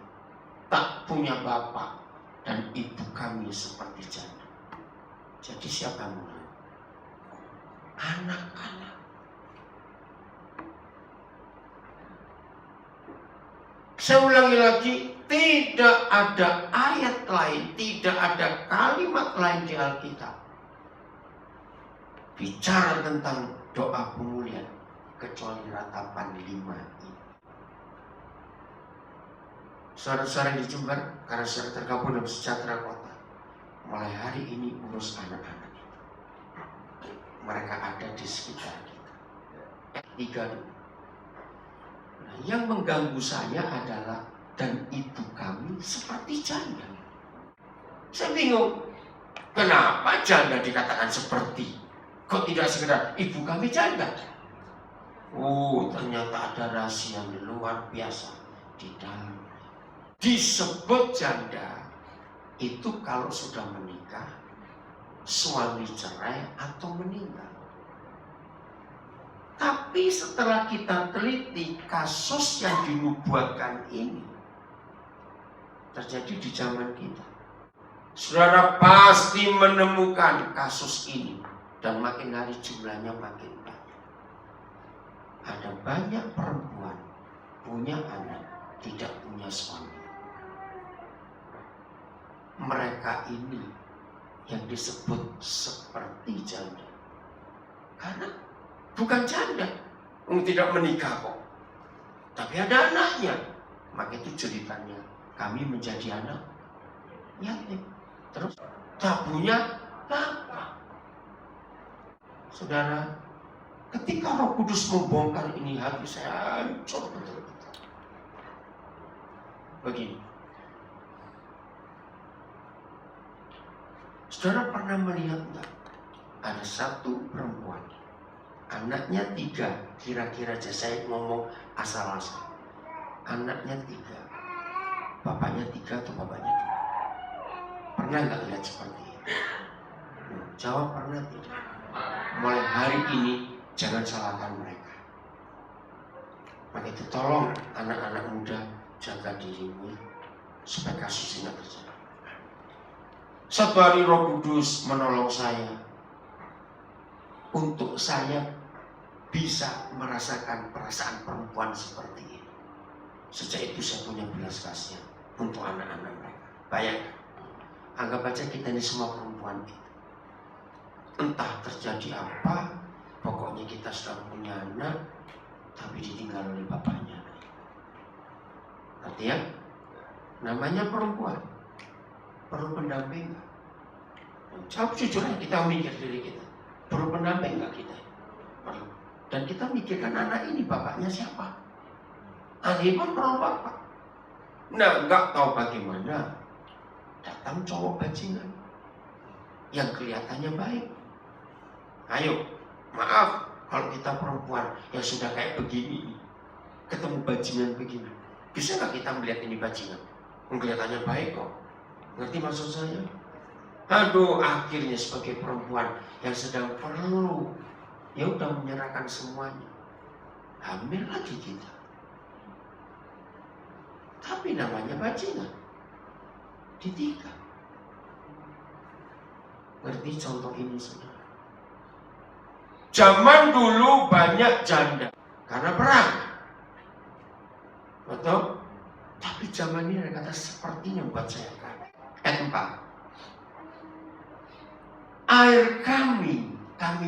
tak punya bapak, dan ibu kami seperti janda. Jadi siapa mulai? Anak-anak. Saya ulangi lagi, tidak ada ayat lain, tidak ada kalimat lain di Alkitab bicara tentang doa pemulihan kecuali ratapan 5 ini. Saudara-saudara di Jember, karena saudara tergabung dalam Sejahtera Kota, mulai hari ini urus anak-anak itu. Mereka ada di sekitar kita. 3 dulu. Nah, yang mengganggu saya adalah dan ibu kami seperti janda. Saya bingung, kenapa janda dikatakan seperti? Kok tidak sekedar ibu kami janda? Oh, ternyata ada rahasia yang luar biasa di dalam. Disebut janda itu kalau sudah menikah, suami cerai atau meninggal. Tapi setelah kita teliti kasus yang dinubuatkan ini terjadi di zaman kita. Saudara pasti menemukan kasus ini dan makin hari jumlahnya makin banyak. Ada banyak perempuan punya anak tidak punya suami. Mereka ini yang disebut seperti janda. Karena bukan janda, tidak menikah kok. Tapi ada anaknya. Maka itu ceritanya, kami menjadi anak yatim. Terus tak punya bapak. Saudara, ketika Roh Kudus membongkar ini, hati saya hancur betul-betul. Begini. Saudara pernah melihat enggak? Ada satu perempuan, anaknya 3, kira-kira aja saya ngomong asal-asal. Anaknya 3, bapaknya 3 atau bapaknya 2. Pernah nggak lihat seperti itu? Jawab pernah tidak. Mulai hari ini jangan salahkan mereka. Maka itu tolong anak-anak muda jaga dirimu supaya kasus ini terjadi. Satu hari Roh Kudus menolong saya untuk saya bisa merasakan perasaan perempuan seperti ini. Sejak itu saya punya belas kasihan untuk anak-anak mereka. Bayangkan, anggap aja kita ini semua perempuan itu. Entah terjadi apa, pokoknya kita sudah punya anak, tapi ditinggal oleh bapaknya. Artinya, Namanya perempuan, perlu pendamping. Jawab jujur aja, kita mikir diri kita. Perlu pendamping nggak kita? Perlu. Dan kita mikirkan anak ini bapaknya siapa? Anak pun perlu bapak. Nah, nggak tahu bagaimana. Datang cowok bajingan yang kelihatannya baik. Ayo, maaf kalau kita perempuan yang sudah kayak begini, ketemu bajingan begini. Bisa nggak kita melihat ini bajingan? Kelihatannya baik kok. Ngerti maksud saya? Aduh, akhirnya sebagai perempuan yang sedang perlu, ya udah menyerahkan semuanya. Hamil lagi kita. Tapi namanya bajingan. Ditikam. Ngerti contoh ini saudara? Zaman dulu banyak janda karena perang. Betul? Tapi zaman ini ada kata sepertinya buat saya kan. Ayat 4. Air kami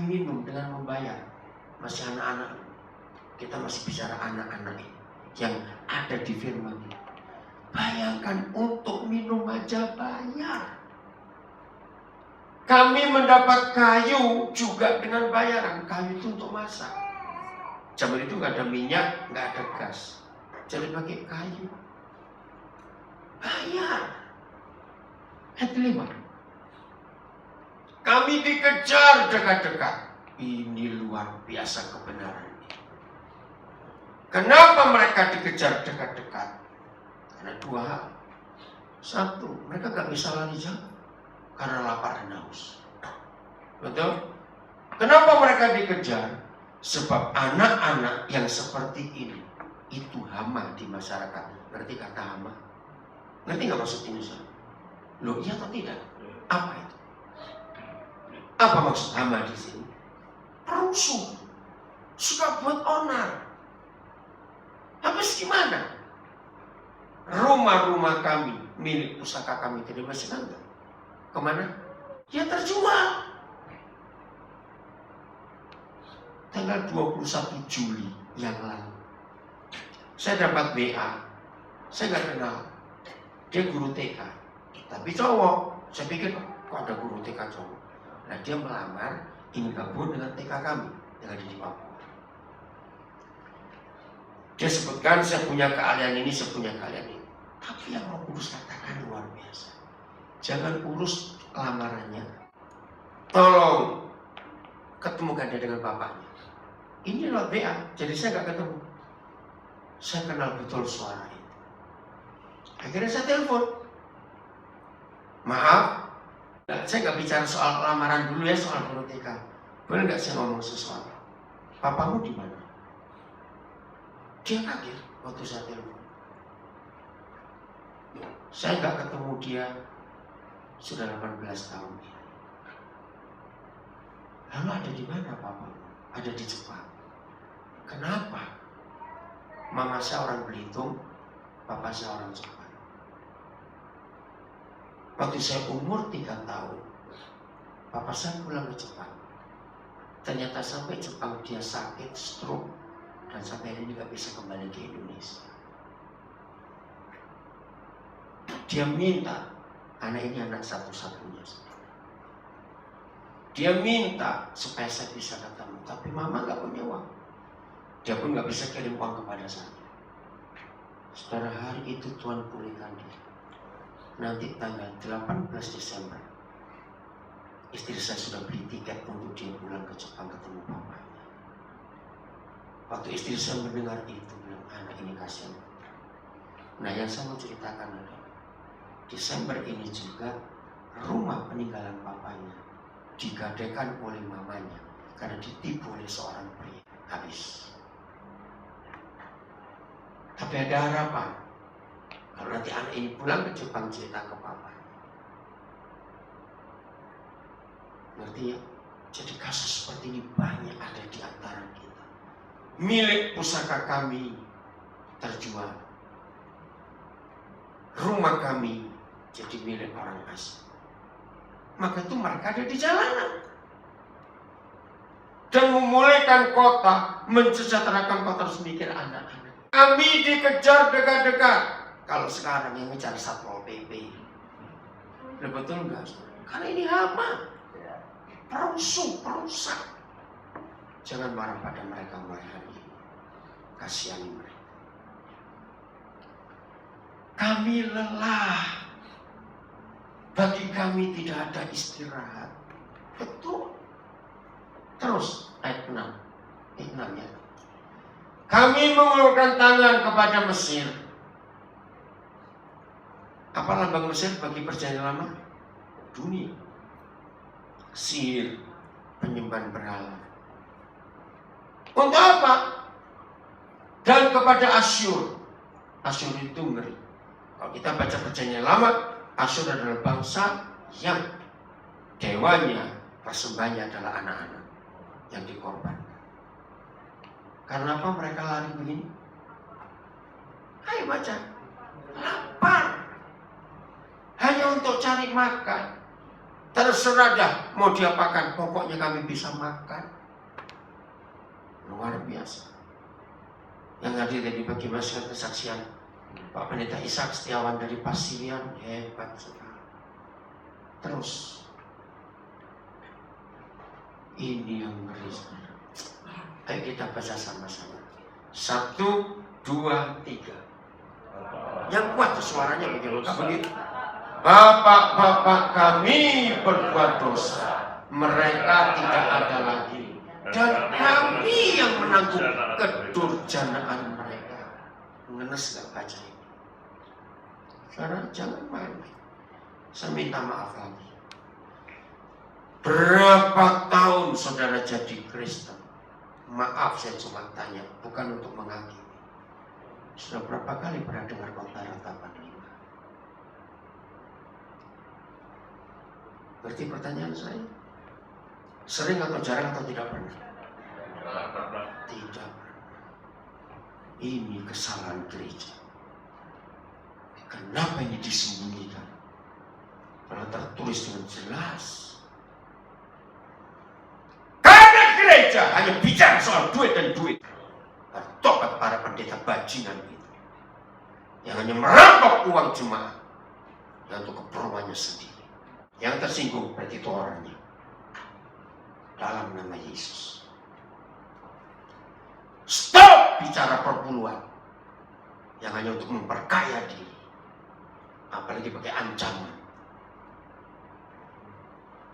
minum dengan membayar. Masih anak-anak. Kita masih bicara anak-anak yang ada di firman ini. Bayangkan untuk minum aja bayar. Kami mendapat kayu juga dengan bayaran. Kayu itu untuk masak. Zaman itu nggak ada minyak, nggak ada gas. Jadi pakai kayu. Bayar. Ayat 5. Kami dikejar dekat-dekat. Ini luar biasa kebenaran. Kenapa mereka dikejar dekat-dekat? Karena dua hal. Satu, mereka gak bisa lari jauh karena lapar dan haus. Betul? Kenapa mereka dikejar? Sebab anak-anak yang seperti ini itu hama di masyarakat. Ngerti kata hama? Ngerti gak maksud ini? Loh, iya atau tidak? Apa itu? Apa maksud hama di sini? Perusuh, suka buat onar. Habis gimana? Rumah-rumah kami, milik pusaka kami tidak masih enggak? Kemana? Ya terjual. Tanggal 21 Juli yang lalu, saya dapat WA. Saya nggak kenal. Dia guru TK, tapi cowok. Saya pikir kok ada guru TK cowok. Nah, dia melamar ingin gabung dengan TK kami yang ada di Papua. Dia sebutkan saya punya keahlian ini, saya punya keahlian ini. Tapi yang Roh Kudus katakan luar biasa. Jangan urus lamarannya. Tolong ketemukan dia dengan bapaknya. Ini lewat WA, jadi saya nggak ketemu. Saya kenal betul suara itu. Akhirnya saya telepon. Maaf, saya nggak bicara soal lamaran dulu ya, soal guru TK. Boleh nggak saya ngomong sesuatu? Papamu di mana? Dia kaget waktu saya telepon. Saya nggak ketemu dia sudah 18 tahun. Lalu ada di mana Papa? Ada di Jepang. Kenapa? Mama saya orang Belitung, Papa saya orang Jepang. Waktu saya umur 3 tahun, Papa saya pulang ke Jepang. Ternyata sampai Jepang dia sakit, stroke, dan sampai ini nggak bisa kembali ke Indonesia. Dia minta, anak ini anak satu-satunya. Dia minta supaya saya bisa ketemu, tapi mama nggak punya uang. Dia pun nggak bisa kirim uang kepada saya. Saudara, hari itu Tuhan pulihkan dia. Nanti tanggal 18 Desember, istri saya sudah beli tiket untuk dia pulang ke Jepang ketemu bapaknya. Waktu istri saya mendengar itu, bilang, anak ini kasihan. Nah, yang saya mau ceritakan adalah Desember ini juga rumah peninggalan papanya digadaikan oleh mamanya karena ditipu oleh seorang pria. Habis. Tapi ada harapan. Kalau nanti anak ini pulang ke Jepang cerita ke papa. Ngerti ya? Jadi kasus seperti ini banyak ada di antara kita. Milik pusaka kami terjual. Rumah kami jadi milik orang asing. Maka itu mereka ada di jalanan. Dan memulihkan kota, mensejahterakan kota, harus mikir anak-anak. Kami dikejar dekat-dekat. kalau sekarang yang ngejar Satpol PP. Betul enggak? Karena ini hama, perusak. Jangan marah pada mereka mulai hari ini. Kasihani mereka. Kami lelah. Bagi kami tidak ada istirahat. Betul. Terus ayat 6. Ayat 6 ya. Kami mengulurkan tangan kepada Mesir. Apa lambang Mesir bagi perjanjian lama? Dunia. Sihir, penyembahan berhala. Untuk apa? Dan kepada Asyur. Asyur itu ngeri. Kalau kita baca perjanjian lama, Asyur adalah bangsa yang dewanya, persembahannya adalah anak-anak yang dikorbankan. Karena apa mereka lari begini? Ayo baca. Lapar. Hanya untuk cari makan. Terserah dah mau diapakan. Pokoknya kami bisa makan. Luar biasa. Yang hadir tadi bagi masyarakat kesaksian Pak Pendeta Ishak Setiawan dari Pasirian, hebat sekali. Terus ini yang ngeri. Ayo kita baca sama-sama. 1, 2, 3. Yang kuat tuh suaranya begitu. Bapak-bapak kami berbuat dosa, mereka tidak ada lagi, dan kami yang menanggung kedurjanaan mereka. Ngenes gak baca ini? Saudara jangan main-main. Saya minta maaf lagi. Berapa tahun saudara jadi Kristen? Maaf saya cuma tanya, bukan untuk menghakimi. Sudah berapa kali pernah dengar khotbah ratapan 5? Berarti pertanyaan saya, sering atau jarang atau tidak pernah? Tidak pernah. Ini kesalahan gereja. Kenapa ini disembunyikan? Kalau tertulis dengan jelas. Karena gereja hanya bicara soal duit dan duit. Tobat para pendeta bajingan itu. Yang hanya merampok uang jemaat. Dan untuk keperluannya sendiri. Yang tersinggung berarti itu orangnya. Dalam nama Yesus. Stop bicara perpuluhan. Yang hanya untuk memperkaya diri. Apalagi pakai ancaman.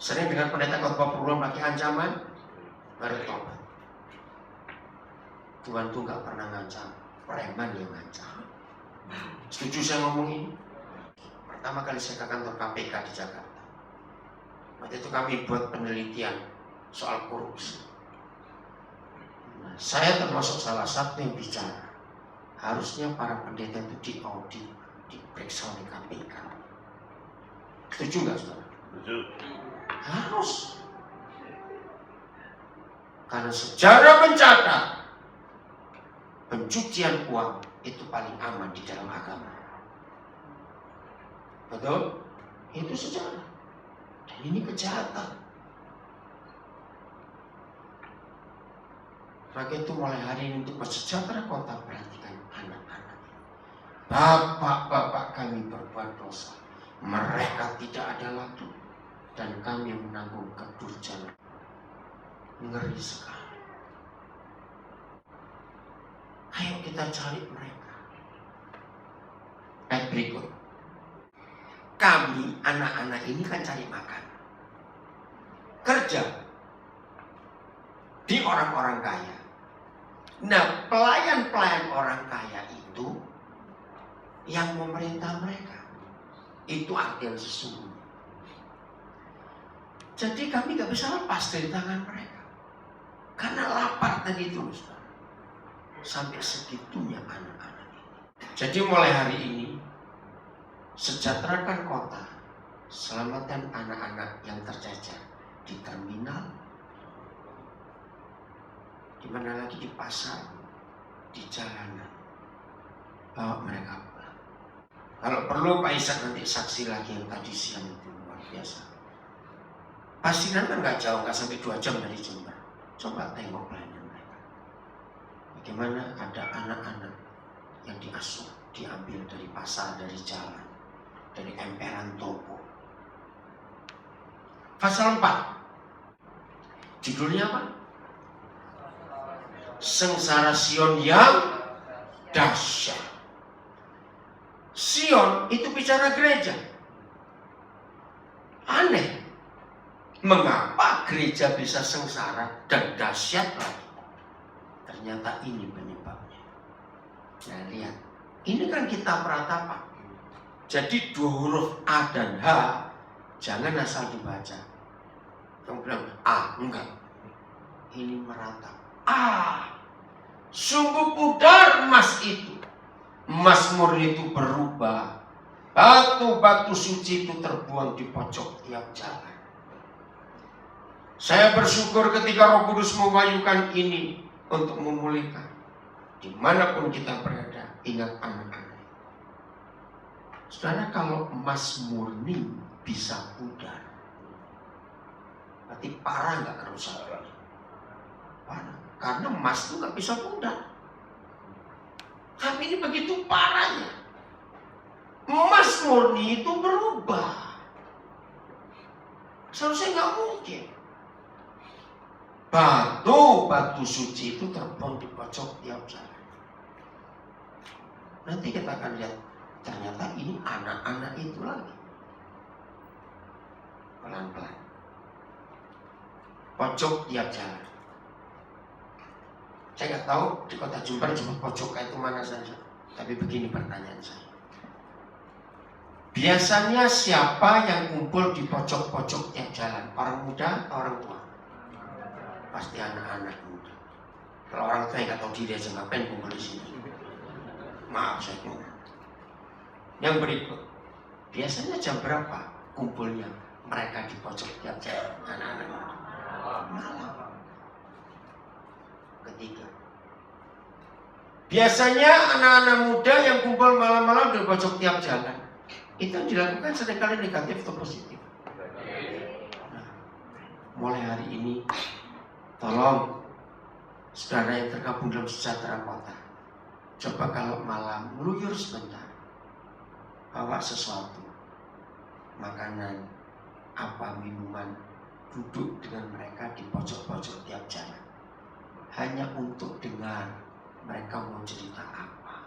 Sering dengan pendeta khotbah perpuluhan pakai ancaman. Mari tobat. Tuhan tuh gak pernah ngancam. Preman yang ngancam. Setuju saya ngomong ini? Pertama kali saya ke kantor KPK di Jakarta. Waktu itu kami buat penelitian soal korupsi. Nah, saya termasuk salah satu yang bicara. Harusnya para pendeta itu diaudit, diperiksa oleh KPK. Setuju nggak, saudara? Setuju. Harus. Karena sejarah mencatat pencucian uang itu paling aman di dalam agama. Betul? Itu sejarah. Dan ini kejahatan. Maka itu mulai hari ini untuk Sejahtera Kota perhatikan anak-anak. Bapak-bapak kami berbuat dosa. Mereka tidak ada lagi. Dan kami menanggung kedurjanaan. Ngeri sekali. Ayo kita cari mereka. Ayat berikut. Kami anak-anak ini kan cari makan. Kerja. Di orang-orang kaya. Nah, pelayan-pelayan orang kaya itu yang memerintah mereka. Itu arti yang sesungguhnya. Jadi kami gak bisa lepas dari tangan mereka. Karena lapar tadi itu. Sampai segitunya anak-anak ini. Jadi mulai hari ini, sejahterakan kota. Selamatkan anak-anak yang tercecer di terminal. Di mana lagi, di pasar, di jalanan. Bawa mereka pulang. Kalau perlu Pak Ishak nanti saksi lagi yang tadi siang itu luar biasa. Pasiran kan nggak jauh, nggak sampai 2 jam dari Jember. Coba tengok pelayanan mereka. Bagaimana ada anak-anak yang diasuh diambil dari pasar, dari jalan, dari emperan toko. Pasal 4. Judulnya apa? Sengsara Sion yang dahsyat. Sion itu bicara gereja. Aneh. Mengapa gereja bisa sengsara dan dahsyat lagi? Ternyata ini penyebabnya. Nah lihat, ini kan kitab Pratapa. Jadi 2 huruf A dan H jangan asal dibaca. Kamu bilang A, enggak. Ini meratap. Sungguh pudar emas itu. Emas murni itu berubah. Batu-batu suci itu terbuang di pojok tiap jalan. Saya bersyukur ketika Roh Kudus mewayukan ini untuk memulihkan. Dimanapun kita berada, ingat anak-anak. Saudara, kalau emas murni bisa pudar, berarti parah nggak kerusakan? Parah. Karena emas itu nggak bisa pudar. Tapi ini begitu parahnya. Emas murni itu berubah. Seharusnya nggak mungkin. Batu suci itu terbuang di pojok tiap jalan. Nanti kita akan lihat, ternyata ini anak-anak itu lagi. Pelan-pelan. Pojok tiap jalan. Saya nggak tahu di kota Jember cuma pojok itu mana saja. Tapi begini pertanyaan saya. Biasanya siapa yang kumpul di pojok-pojok tiap jalan? Orang muda atau orang tua? Pasti anak-anak muda. Kalau orang tua yang nggak tahu diri aja ngapain kumpul di sini? Maaf saya ngomong. Yang berikut, biasanya jam berapa kumpulnya mereka di pojok tiap jalan? Anak-anak muda. Malam. Ketiga, biasanya anak-anak muda yang kumpul malam-malam di pojok tiap jalan itu dilakukan seringkali negatif atau positif. Nah, mulai hari ini tolong saudara yang tergabung dalam Sejahtera Kota, coba kalau malam meluyur sebentar, bawa sesuatu, makanan, apa minuman, duduk dengan mereka di pojok-pojok tiap jalan, hanya untuk dengar mereka mau cerita apa.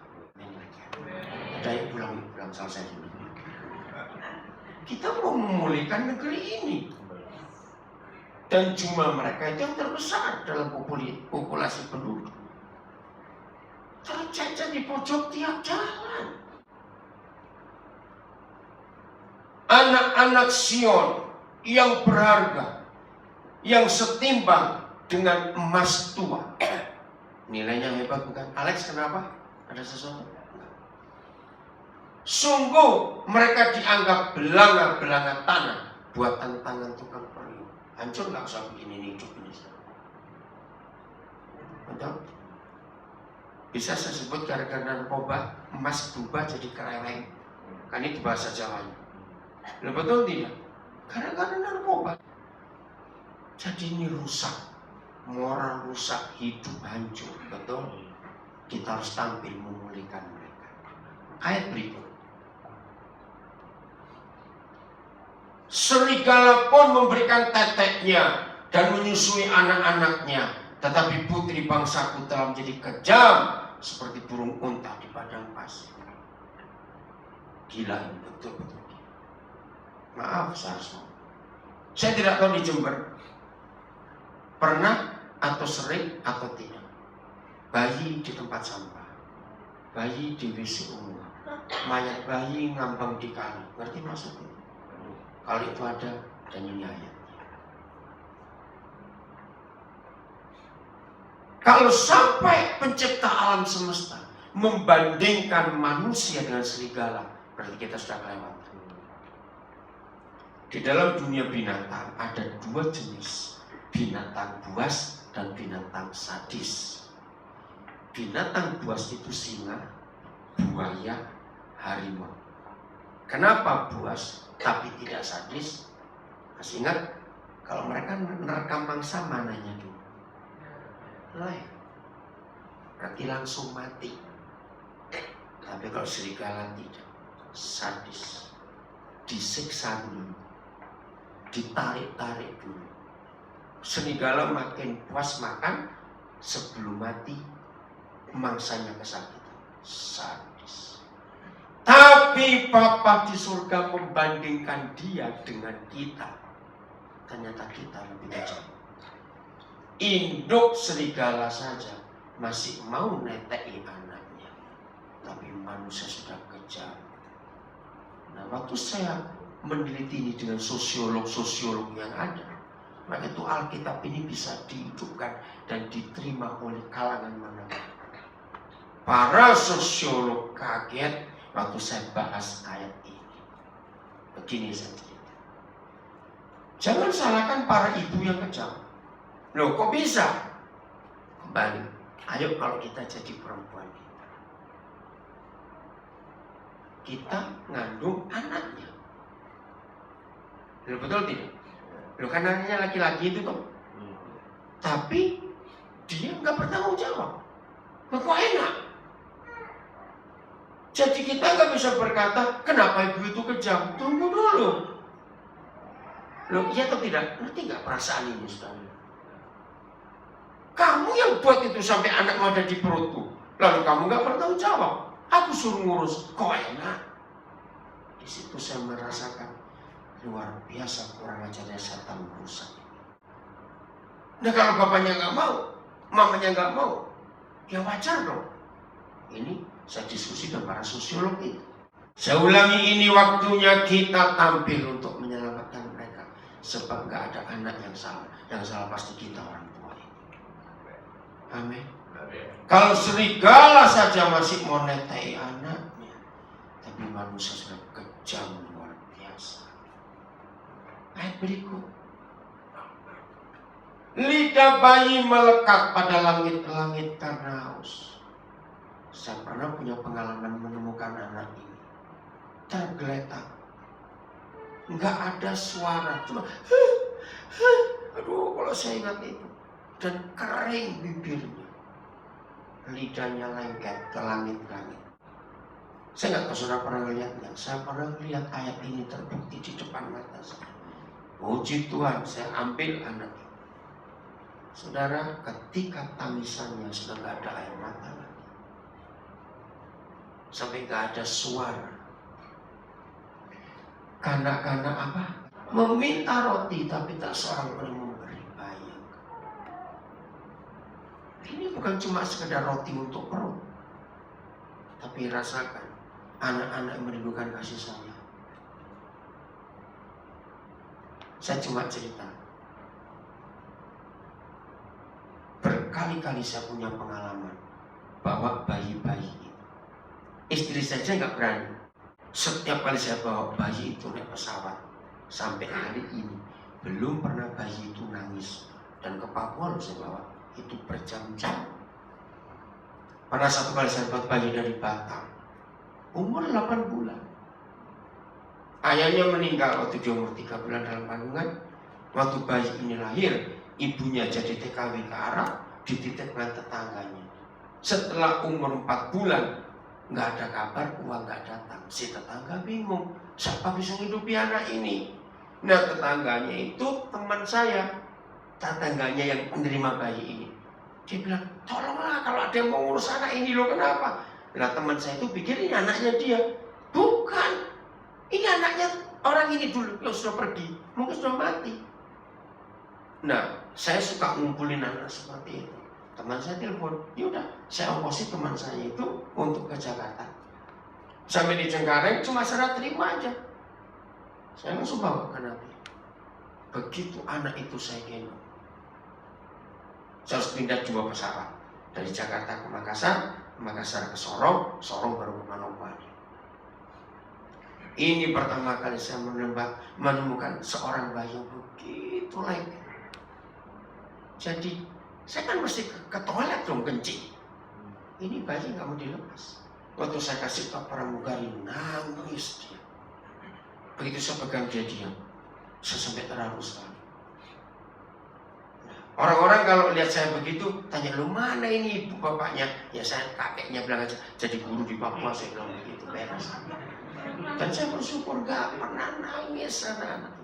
Ada yang pulang selesai dulu. Kita mau memulihkan negeri ini. Dan jumlah mereka itu yang terbesar dalam populasi penduduk. Tercecer di pojok tiap jalan. Anak-anak Sion yang berharga, yang setimbang dengan emas tua. Nilainya hebat bukan? Alex kenapa? Ada sesuatu? Sungguh mereka dianggap belanga-belanga tanah buatan tangan tukang periuk. Hancur nggak usah begini hidup ini. Betul? Bisa saya sebut gara-gara narkoba emas berubah jadi kereweng. Kan itu bahasa Jawanya. Betul tidak? Gara-gara narkoba. Jadi ini rusak. Moral rusak, hidup hancur. Betul? Kita harus tampil memulihkan mereka. Ayat berikut. Serigala pun memberikan teteknya dan menyusui anak-anaknya, tetapi putri bangsaku telah menjadi kejam seperti burung unta di padang pasir. Gila ini betul-betul. Maaf saudara. Saya tidak tahu di Jember pernah atau sering atau tidak bayi di tempat sampah, bayi di WC umum, mayat bayi ngambang di kali. Ngerti maksudnya? Kalau itu ada, dan ini ayat. Kalau sampai pencipta alam semesta membandingkan manusia dengan serigala, berarti kita sudah kelewatan. Di dalam dunia binatang ada 2 jenis, binatang buas dan binatang sadis. Binatang buas itu singa, buaya, harimau. Kenapa buas tapi tidak sadis? Masih ingat kalau mereka menerkam mangsa mananya dulu? Lain. Berarti langsung mati. Tapi kalau serigala tidak, sadis, disiksa dulu, ditarik-tarik dulu. Serigala makin puas makan sebelum mati, mangsanya kesakitan, sadis. Tapi Bapa di surga membandingkan dia dengan kita. Ternyata kita lebih kejam. Induk serigala saja masih mau netei anaknya. Tapi manusia sudah kejam. Nah, waktu saya meneliti ini dengan sosiolog-sosiolog yang ada, maka itu Alkitab ini bisa dihidupkan dan diterima oleh kalangan manapun. Para sosiolog kaget waktu saya bahas ayat ini. Begini saya cerita. Jangan salahkan para ibu yang kejam. Loh, kok bisa? Kembali, ayo kalau kita jadi perempuan kita ngandung anaknya. Loh, betul tidak? Loh, kan anaknya laki-laki itu toh. Tapi dia nggak bertanggung jawab. Loh, kok enak? Jadi kita nggak bisa berkata, kenapa ibu itu kejam? Tunggu dulu. Loh, iya atau tidak? Ngerti nggak perasaan ini, saudara? Kamu yang buat itu sampai anakmu ada di perutku. Lalu kamu nggak bertanggung jawab. Aku suruh ngurus, kok enak? Di situ saya merasakan luar biasa kurang ajarnya setan merusak. Nah, kalau bapaknya nggak mau, mamanya nggak mau, ya wajar dong. Ini saya diskusi dengan para sosiolog itu. Saya ulangi, ini waktunya kita tampil untuk menyelamatkan mereka. Sebab nggak ada anak yang salah. Yang salah pasti kita orang tua ini. Amin. Kalau serigala saja masih mau netei anaknya, tapi manusia sudah kejam luar biasa. Ayat berikut. Lidah bayi melekat pada langit-langit karena haus. Saya pernah punya pengalaman menemukan anak ini. Tergeletak. Nggak ada suara. Cuma, aduh, kalau saya ingat itu. Dan kering bibirnya. Lidahnya lengket ke langit-langit. Saya nggak tahu saudara pernah melihatnya. Saya pernah melihat ayat ini terbukti di depan mata saya. Puji Tuhan, saya ambil anak itu. Saudara, ketika tangisannya sudah nggak ada air mata lagi. Sampai nggak ada suara. Kanak-kanak apa? Meminta roti, tapi tak seorang pun memberi. Bayang. Ini bukan cuma sekedar roti untuk perut, tapi rasakan anak-anak merindukan kasih sayang. Saya cuma cerita. Berkali-kali saya punya pengalaman bawa bayi-bayi itu. Istri saja nggak berani. Setiap kali saya bawa bayi itu naik pesawat, sampai hari ini belum pernah bayi itu nangis. Dan ke Papua loh saya bawa, itu berjam-jam. Pernah satu kali saya bawa bayi dari Batam, umur 8 bulan. Ayahnya meninggal waktu dia umur 3 bulan dalam kandungan. Waktu bayi ini lahir, ibunya jadi TKW ke Arab, dititip dengan tetangganya. Setelah umur 4 bulan, nggak ada kabar, uang nggak datang. Si tetangga bingung, siapa bisa hidupi anak ini? Nah, tetangganya itu teman saya, tetangganya yang menerima bayi ini. Dia bilang, tolonglah kalau ada yang mau ngurus anak ini loh, kenapa? Nah, teman saya itu pikir ini anaknya dia. Bukan, ini anaknya orang ini dulu yang sudah pergi, mungkin sudah mati. Nah, saya suka ngumpulin anak seperti itu. Teman saya telepon, yaudah saya ongkosi teman saya itu untuk ke Jakarta. Sampai di Cengkareng cuma serah terima aja. Saya langsung bawa ke Nabi. Begitu anak itu saya gendong, saya harus pindah 2 pesawat. Dari Jakarta ke Makassar ke Sorong, Sorong baru ke Manokwari. Ini pertama kali saya menemukan seorang bayi yang begitu lengket. Jadi saya kan mesti ke toilet dong, kencing. Ini bayi nggak mau dilepas. Waktu saya kasih ke pramugari, nangis dia. Begitu saya pegang dia diam, saya sampai terharu sekali. Nah, Orang-orang kalau lihat saya begitu, tanya, lu mana ini ibu bapaknya? Ya saya kakeknya bilang aja, jadi guru di Papua, saya bilang begitu, beres. Dan saya bersyukur gak pernah nangis anak-anak.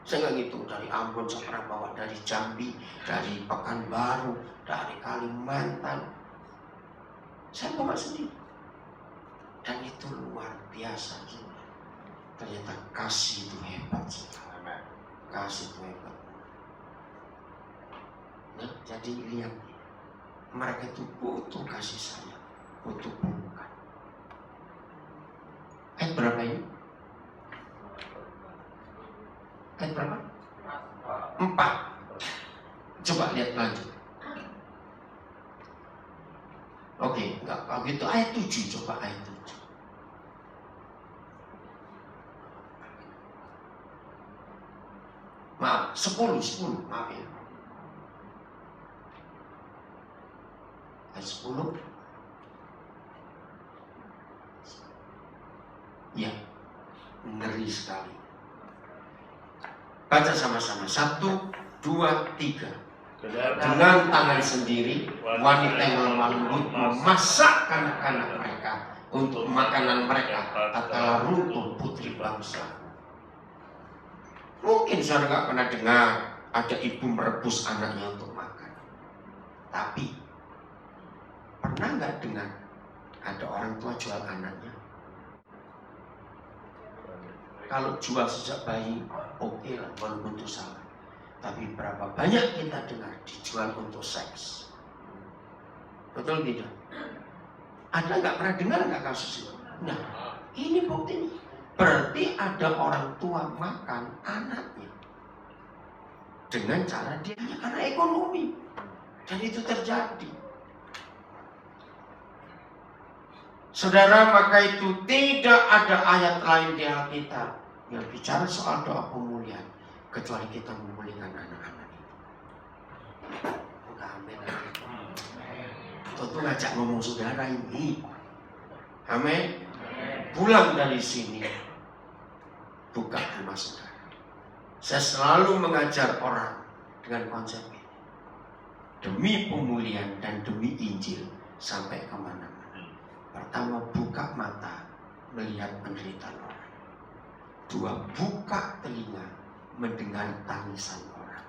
Saya nggak ngitung dari Ambon, saya pernah bawa dari Jambi, dari Pekanbaru, dari Kalimantan. Saya bawa sendiri. Dan itu luar biasa. Ternyata kasih itu hebat sekali. Kasih itu hebat. Nah, jadi lihat, mereka itu butuh kasih sayang, butuh pelukan. Ayat berapa ini? Ayat berapa? 4. Coba lihat lanjut. Oke, enggak begitu. Ayat 7, coba ayat 7. Maaf, 10, maaf ya. Ayat 10. Ya, ngeri sekali. Baca sama-sama. 1, 2, 3. Dengan tangan sendiri, wanita yang lemah lembut memasak kanak-kanak mereka untuk makanan mereka, tatkala runtuh putri bangsa. Mungkin saudara nggak pernah dengar ada ibu merebus anaknya untuk makan. Tapi pernah nggak dengar ada orang tua jual anaknya? Kalau jual sejak bayi, oke lah, walaupun itu salah. Tapi berapa banyak kita dengar dijual untuk seks? Betul tidak? Ada nggak pernah dengar nggak kasus itu? Nah, ini buktinya. Berarti ada orang tua makan anaknya dengan cara dia karena ekonomi. Dan itu terjadi. Saudara, maka itu tidak ada ayat lain di Alkitab yang bicara soal doa pemulihan kecuali kita memulihkan anak-anak itu. Enggak, amin. Tentu ngajak ngomong saudara ini. Amin. Pulang dari sini, buka rumah saudara. Saya selalu mengajar orang dengan konsep ini. Demi pemulihan dan demi Injil sampai kemana-mana. Pertama, buka mata melihat penderitaan orang. 2, buka telinga mendengar tangisan orang.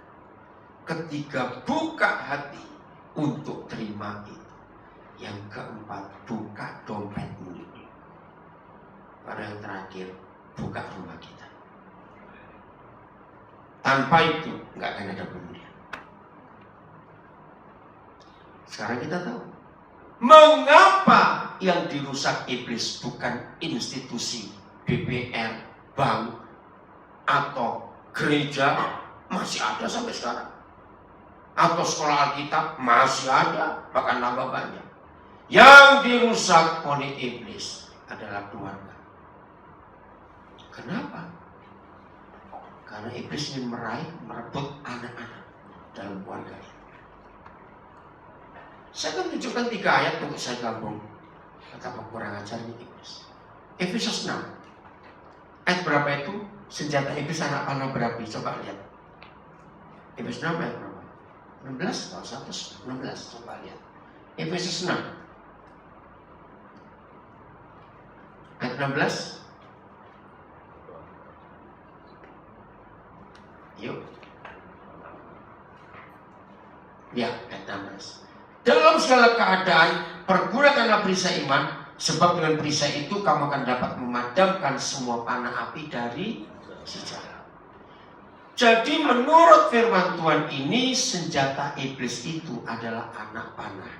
Ketiga, buka hati untuk terima itu. Yang keempat, buka dompetmu. Pada yang terakhir, buka rumah kita. Tanpa itu nggak akan ada pemulihan. Sekarang kita tahu mengapa yang dirusak iblis bukan institusi DPR, bank, atau gereja, masih ada sampai sekarang. Atau sekolah Alkitab masih ada, bahkan nambah banyak. Yang dirusak oleh iblis adalah keluarga. Kenapa? Karena iblis ingin merebut anak-anak dalam keluarga ini. Saya akan tunjukkan 3 ayat untuk saya gabung. Betapa kurang ajarnya iblis. Efesus 6. Ayat berapa itu? Senjata iblis anak panah berapi. Coba lihat. Efesus 6 ayat berapa? 16 atau 16. Coba lihat. Efesus 6. Ayat 16. Yuk. Ya, ayat 16. Dalam segala keadaan, pergunakanlah perisai iman, sebab dengan perisai itu kamu akan dapat memadamkan semua panah api dari si jahat. Jadi menurut firman Tuhan ini, senjata iblis itu adalah anak panah.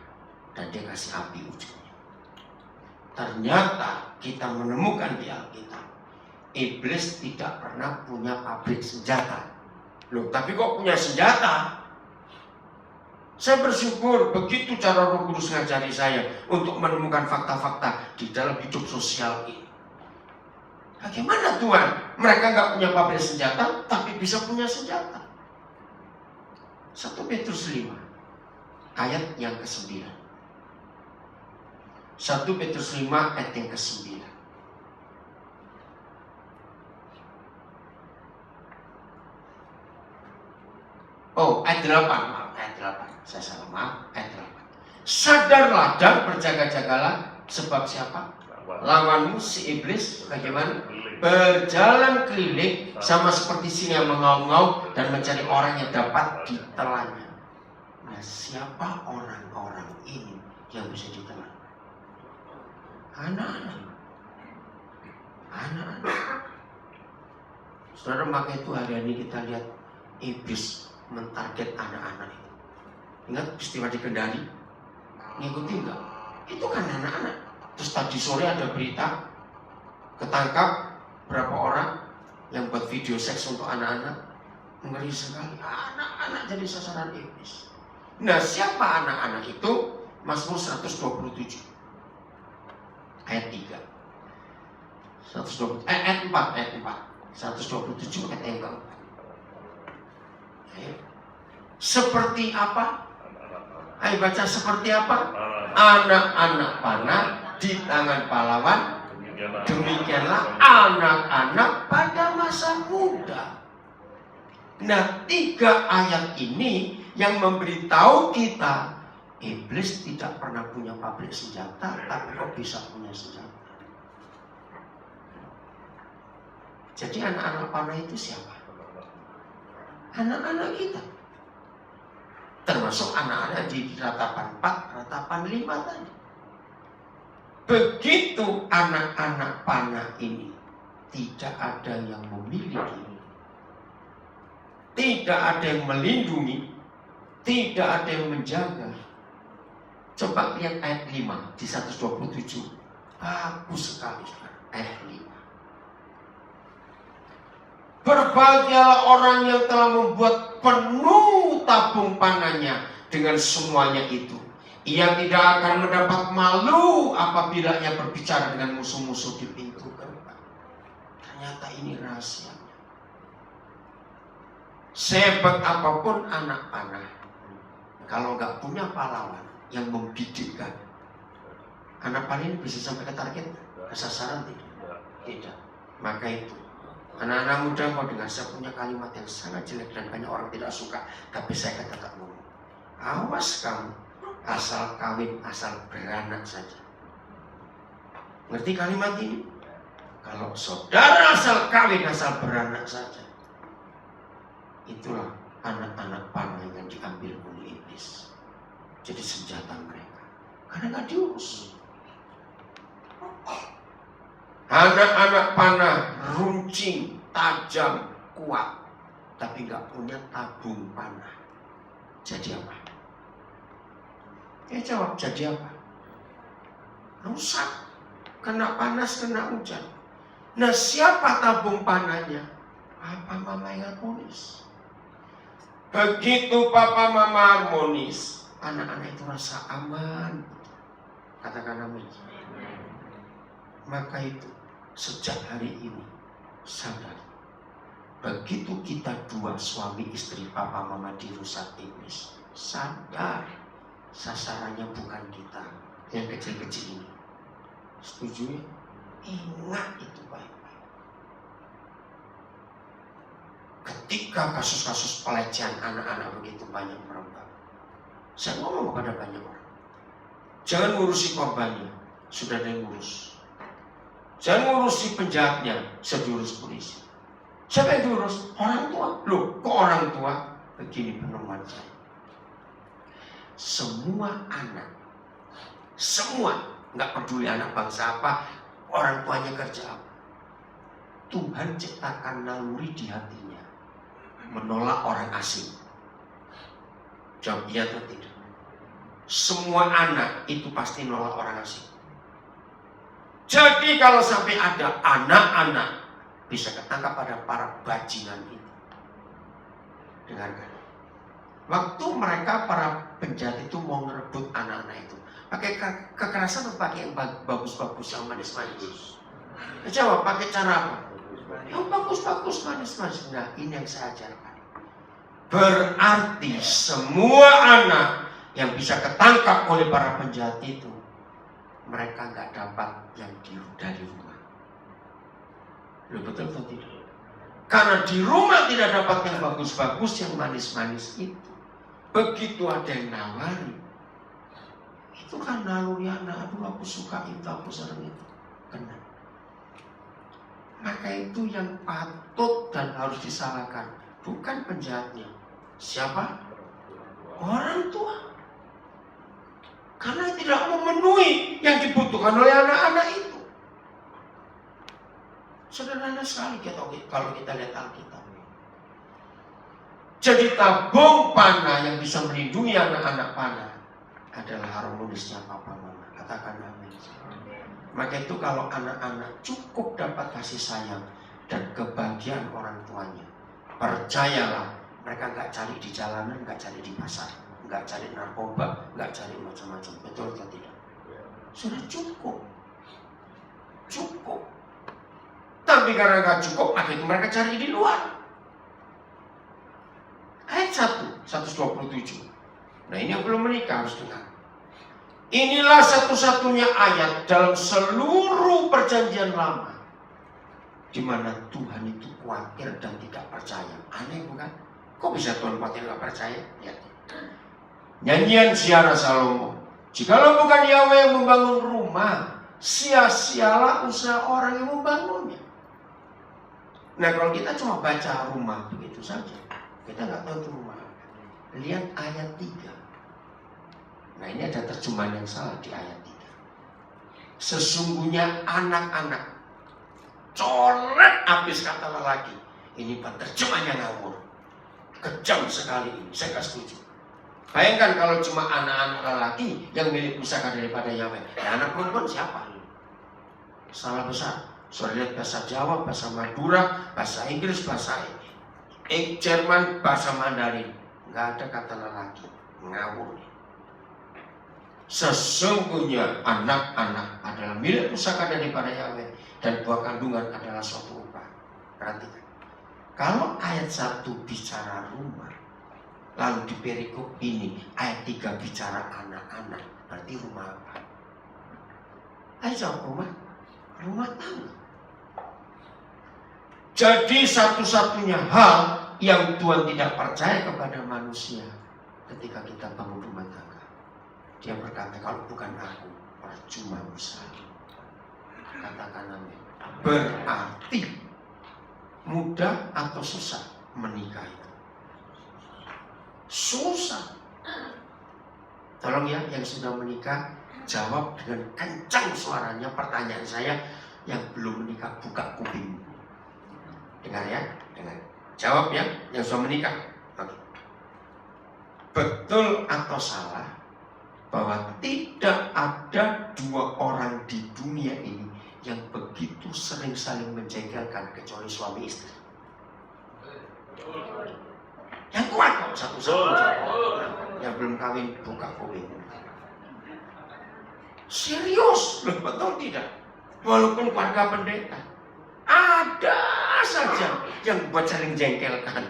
Dan dia kasih api ujungnya. Ternyata kita menemukan di Alkitab, iblis tidak pernah punya pabrik senjata. Loh, tapi kok punya senjata? Saya bersyukur begitu cara Roh Kudus ngajari saya untuk menemukan fakta-fakta di dalam hidup sosial ini. Bagaimana Tuhan? Mereka nggak punya pabrik senjata, tapi bisa punya senjata. 1 Petrus 5, ayat yang ke-9. 1 Petrus 5, ayat yang ke-9. Oh, ayat 8, maaf, ayat 8. Saya salah, maaf, ayat 8. Sadarlah dan berjaga-jagalah, sebab siapa? Lawanmu si iblis bagaimana? Berjalan keliling sama seperti singa yang mengaum-ngaum dan mencari orang yang dapat ditelannya. Nah, siapa orang-orang ini yang bisa ditelan? Anak-anak. Anak-anak. Saudara, maka itu hari ini kita lihat iblis mentarget anak-anak itu. Ingat peristiwa di Kendari? Ngikuti enggak? Itu kan anak-anak. Terus tadi sore ada berita ketangkap berapa orang yang buat video seks untuk anak-anak. Ngeri sekali. Anak-anak jadi sasaran iblis. Nah, siapa anak-anak itu? Mazmur 127 ayat 3. 4 ayat 4. 127 ayat yang keempat. Seperti apa? Ayo baca, seperti apa? Anak-anak panah di tangan pahlawan, demikianlah anak-anak pada masa muda. Nah, 3 ayat ini yang memberitahu kita iblis tidak pernah punya pabrik senjata, tapi kok bisa punya senjata. Jadi anak-anak panah itu siapa? Anak-anak kita. Termasuk anak-anak di ratapan 4, ratapan 5 tadi. Begitu anak-anak panah ini tidak ada yang memiliki, tidak ada yang melindungi, tidak ada yang menjaga. Coba lihat ayat 5 di 127. Bagus sekali ayat 5. Berbahagialah orang yang telah membuat penuh tabung panahnya dengan semuanya itu. Ia tidak akan mendapat malu apabila ia berbicara dengan musuh-musuh di pintu gerbang. Ternyata ini rahasia. Sehebat apapun anak panah, kalau nggak punya pahlawan yang membidikkan, anak panah ini bisa sampai ke target, ke sasaran tidak? Tidak. Maka itu anak-anak muda mau dengar, saya punya kalimat yang sangat jelek dan banyak orang tidak suka, tapi saya katakan ngomong. Awas kamu, asal kawin, asal beranak saja. Ngerti kalimat ini? Kalau saudara asal kawin, asal beranak saja, itulah anak-anak panah yang diambil oleh iblis. Jadi senjata mereka, karena nggak diurus. Anak-anak panah runcing, tajam, kuat, tapi nggak punya tabung panah. Jadi apa? Jawab, jadi apa? Rusak, kena panas, kena hujan. Nah, siapa tabung panahnya? Papa mama yang harmonis. Begitu papa mama harmonis, anak-anak itu rasa aman. Katakan amin. Maka itu sejak hari ini sadar, begitu kita dua suami istri papa mama dirusak iblis, sadar sasarannya bukan kita yang kecil-kecil ini. Setuju ya? Ingat itu baik-baik. Ketika kasus-kasus pelecehan anak-anak begitu banyak merebak, saya ngomong kepada banyak orang, jangan ngurusi korbannya, sudah ada yang ngurus. Jangan ngurusi penjahatnya, saya diurus polisi. Siapa yang diurus? Orang tua. Loh, kok orang tua? Begini penemuan saya. Semua anak, semua, nggak peduli anak bangsa apa, orang tuanya kerja apa, Tuhan ciptakan naluri di hatinya menolak orang asing. Jawab iya atau tidak? Semua anak itu pasti nolak orang asing. Jadi kalau sampai ada anak-anak bisa ketangkap pada para bajingan itu. Dengarkan. Waktu mereka para penjahat itu mau ngerebut anak-anak itu, pakai kekerasan atau pakai yang bagus-bagus, yang manis-manis? Jawab, pakai cara apa? Yang bagus-bagus, manis-manis. Nah, ini yang saya ajarkan. Berarti semua anak yang bisa ketangkap oleh para penjahat itu, mereka nggak dapat yang dari rumah. Loh, betul atau tidak? Karena di rumah tidak dapat yang bagus-bagus, yang manis-manis itu. Begitu ada yang nawari, itu kan naluri anak, aduh aku suka itu, aku senang itu. Kena. Maka itu yang patut dan harus disalahkan, bukan penjahatnya. Siapa? Orang tua. Karena tidak memenuhi yang dibutuhkan oleh anak-anak itu. Sederhana sekali kalau kita lihat Alkitab. Jadi tabung panah yang bisa melindungi anak-anak panah adalah harmonisnya papa mama. Katakan amin. Maka itu kalau anak-anak cukup dapat kasih sayang dan kebahagiaan orang tuanya, percayalah mereka nggak cari di jalanan, nggak cari di pasar, nggak cari narkoba, nggak cari macam-macam. Betul atau tidak? Sudah cukup. Cukup. Tapi karena nggak cukup, maka itu mereka cari di luar. Ayat 127. Nah ini yang belum menikah harus dengar. Inilah satu-satunya ayat dalam seluruh perjanjian lama di mana Tuhan itu khawatir dan tidak percaya. Aneh bukan? Kok bisa Tuhan khawatir tidak percaya? Ya. Nyanyian Ziarah Salomo. Jikalau bukan Yahweh yang membangun rumah, sia-sialah usaha orang yang membangunnya. Nah kalau kita cuma baca rumah begitu saja, kita nggak tahu itu rumah. Lihat ayat 3. Nah ini ada terjemahan yang salah di ayat 3. Sesungguhnya anak-anak, coret habis kata lelaki. Ini terjemahannya ngawur. Kejam sekali ini, saya nggak setuju. Bayangkan kalau cuma anak-anak lelaki yang milik pusaka daripada Yahweh. Ya, anak perempuan siapa? Salah besar. Soalnya lihat bahasa Jawa, bahasa Madura, bahasa Inggris, bahasa Jerman, bahasa Mandarin. Nggak ada kata lelaki. Ngawur. Sesungguhnya anak-anak adalah milik pusaka daripada Yahweh, dan buah kandungan adalah suatu upah. Perhatikan. Kalau ayat 1 bicara rumah, lalu di perikop ini ayat 3 bicara anak-anak, berarti rumah apa? Ayo jawab rumah. Rumah tangga. Jadi satu-satunya hal yang Tuhan tidak percaya kepada manusia ketika kita bangun rumah tangga. Dia berkata, kalau bukan aku, percuma usaha. Katakan amin. Berarti mudah atau susah menikah itu? Susah. Tolong ya yang sudah menikah, jawab dengan kencang suaranya pertanyaan saya. Yang belum menikah, buka kuping. Dengar ya, dengar. Jawab ya, yang sudah menikah. Oke. Betul atau salah bahwa tidak ada dua orang di dunia ini yang begitu sering saling menjengkelkan kecuali suami istri? Yang kuat kok satu-satu. Yang belum kawin buka kuping. Serius, betul tidak? Walaupun keluarga pendeta, ada saja yang buat saling jengkelkan.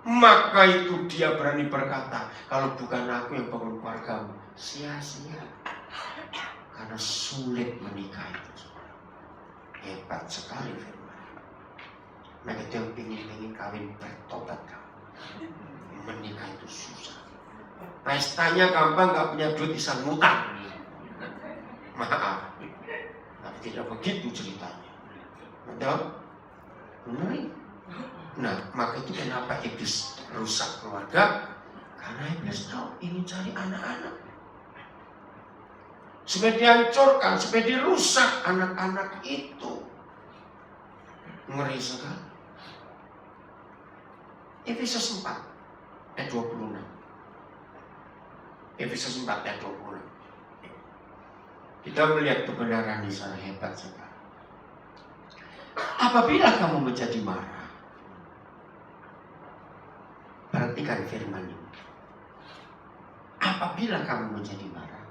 Maka itu dia berani berkata, kalau bukan aku yang bangun keluargamu, sia-sia. Karena sulit menikah itu. Hebat sekali firman. Maka itu yang pingin kawin bertobat kamu. Menikah itu susah. Pestanya gampang, gak punya duit bisa ngutang. Maaf. Tapi tidak begitu ceritanya. Betul? Benar? Nah, maka itu kenapa iblis rusak keluarga? Karena iblis tahu ingin cari anak-anak. Supaya dihancurkan, supaya dirusak anak-anak itu. Ngeri sekali. Efesus 4 ayat 26. Efesus 4 ayat 26. Kita melihat kebenaran di sana hebat sekali. Apabila kamu menjadi marah, perhatikan firman ini. Apabila kamu menjadi marah,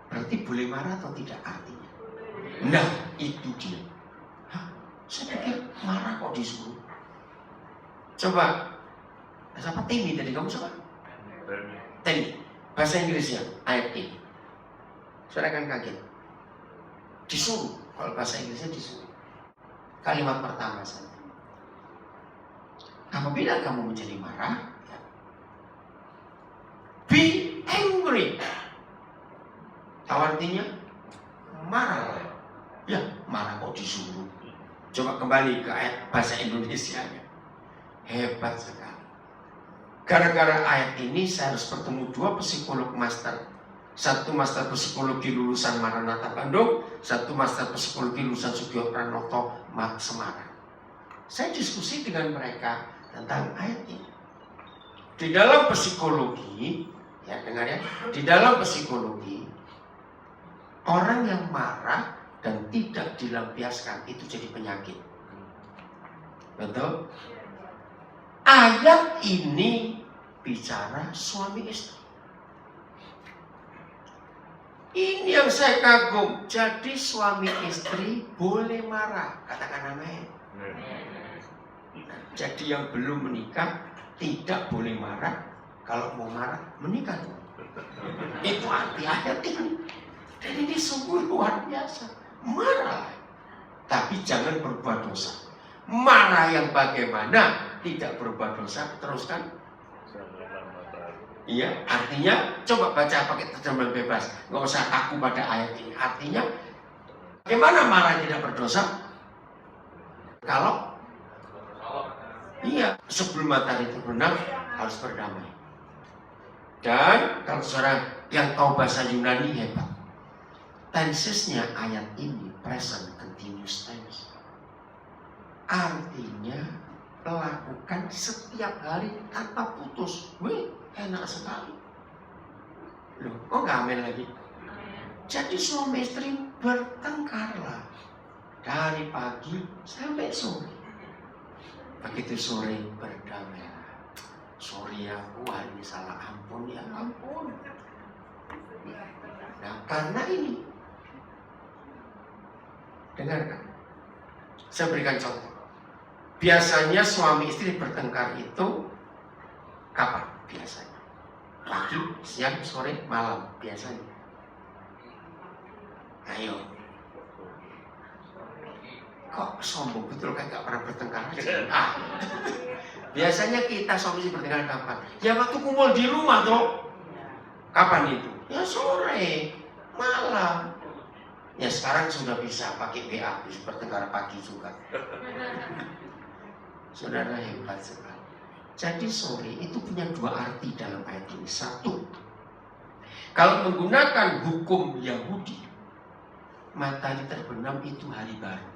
berarti boleh marah atau tidak artinya? Nah, itu dia. Hah, saya pikir marah kok disuruh. Coba, siapa Temi tadi kamu siapa? Temi. Bahasa Inggrisnya, ayat ini. Saudara kan kaget. Disuruh, kalau bahasa Inggrisnya disuruh. Kalimat pertama saja. Apabila kamu menjadi marah, be angry. Tahu artinya? Marah. Ya, marah kok disuruh. Coba kembali ke ayat bahasa Indonesianya. Hebat sekali. Gara-gara ayat ini saya harus bertemu 2 psikolog master. Satu master psikologi lulusan Maranatha Bandung, satu master psikologi lulusan Sugio Pranoto Semarang. Saya diskusi dengan mereka tentang ayat ini. Di dalam psikologi, ya dengar ya, di dalam psikologi, orang yang marah dan tidak dilampiaskan itu jadi penyakit. Betul? Ayat ini bicara suami istri. Ini yang saya kagum. Jadi suami istri boleh marah. Katakan amin. Jadi yang belum menikah tidak boleh marah. Kalau mau marah, menikah. Itu arti ayat ini. Dan ini sungguh luar biasa. Marah. Tapi jangan berbuat dosa. Marah yang bagaimana? Tidak berbuat dosa. Teruskan. Iya, artinya coba baca pakai terjemahan bebas. Nggak usah kaku pada ayat ini. Artinya, bagaimana marah tidak berdosa? Kalau iya, sebelum matahari terbenam harus berdamai. Dan kalau seorang yang tahu bahasa Yunani hebat. Tensesnya ayat ini present continuous tense. Artinya lakukan setiap hari tanpa putus. Wih, enak sekali. Loh, kok gak amin lagi? Jadi suami istri bertengkarlah dari pagi sampai sore. Begitu sore berdamai. Sorry ya, hari ini salah, ampun ya, ampun. Nah, karena ini, dengarkan, saya berikan contoh. Biasanya suami istri bertengkar itu kapan? Biasanya pagi, siang, sore, malam. Biasanya. Ayo. Kok sombong betul kayak gak pernah bertengkar aja? Biasanya kita suami istri bertengkar kapan? Ya waktu kumpul di rumah tuh. Kapan itu? Ya sore, malam. Ya sekarang sudah bisa pakai WA, bisa bertengkar pagi juga. Saudara hebat sekali. Jadi sore itu punya 2 arti dalam ayat ini. 1, kalau menggunakan hukum Yahudi, matahari terbenam itu hari baru.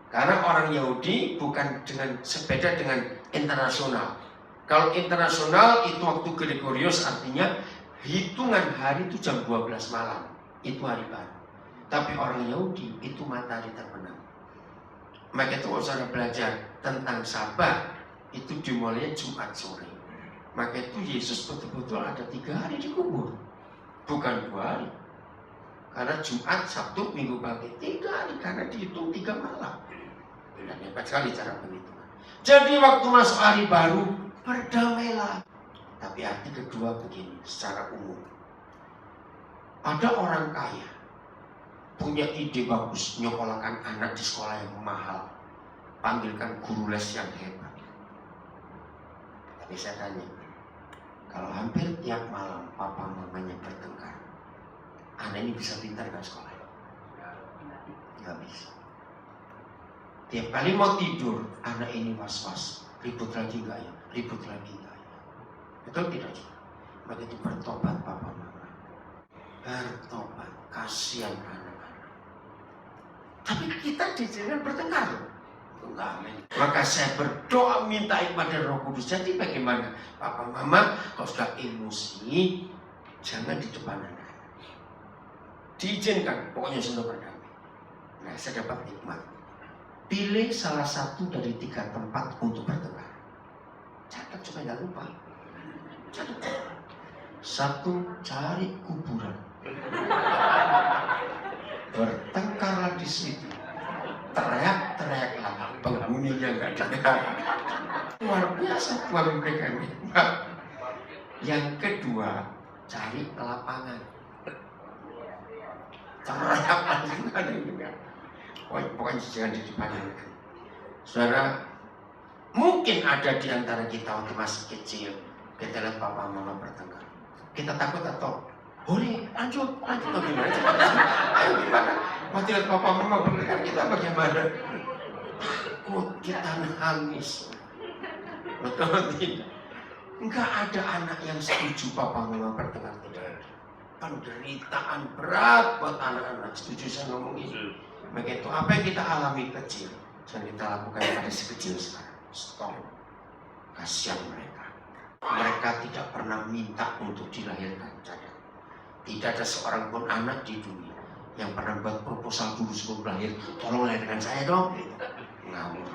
Karena orang Yahudi bukan sepeda dengan internasional. Kalau internasional itu waktu Gregorius, artinya hitungan hari itu jam 12 malam. Itu hari baru. Tapi orang Yahudi itu matahari terbenam. Maka itu kalau saudara belajar tentang Sabat, itu dimulai Jumat sore. Maka itu Yesus betul-betul ada 3 hari dikubur, bukan 2 hari. Karena Jumat, Sabtu, Minggu pagi 3 hari, karena dihitung 3 malam. Dan hebat sekali cara penghitungan. Jadi waktu masuk hari baru, berdamailah. Tapi arti kedua begini, secara umum. Ada orang kaya punya ide bagus, nyokolahkan anak di sekolah yang mahal, panggilkan guru les yang hebat. Tapi saya tanya, kalau hampir tiap malam papa mamanya bertengkar, anak ini bisa pintar gak sekolah? Gak bisa. Tiap kali mau tidur, anak ini was-was, ribut lagi gak ya? Ribut lagi gak ya? Betul tidak? Begitu bertobat papa mama, bertobat, kasihan anak. Tapi kita jangan bertengkar. Maka saya berdoa minta kepada Roh Kudus. Jadi bagaimana? Papa mama kalau sudah emosi, jangan di depan anak. Diizinkan, pokoknya sudah berdamai. Nah, saya dapat hikmat. Pilih salah satu dari 3 tempat untuk bertengkar. Catat supaya jangan lupa. Catat. 1, cari kuburan. Bertengkarlah di situ, teriak-teriaklah, penghuninya nggak dengar. Luar biasa Tuhan mereka ini. Yang kedua, cari lapangan, teriak langsung ada yang dengar. Pokoknya jangan di depan. Saudara, mungkin ada di antara kita waktu masih kecil, kita lihat papa mama bertengkar. Kita takut atau, boleh lanjut atau gimana? Ayo gimana? Waktu lihat papa mama bertengkar, kita bagaimana? Takut, kita nangis. Betul tidak? Enggak ada anak yang setuju papa mama bertengkar, tidak ada. Penderitaan berat buat anak-anak. Setuju saya ngomong ini? Begitu, apa yang kita alami kecil, yang kita lakukan pada si kecil sekarang. Stop. Kasihan mereka. Mereka tidak pernah minta untuk dilahirkan. Tidak ada seorang pun anak di dunia yang pernah buat proposal dulu sebelum lahir, tolong lahirkan saya dong. Ngawur.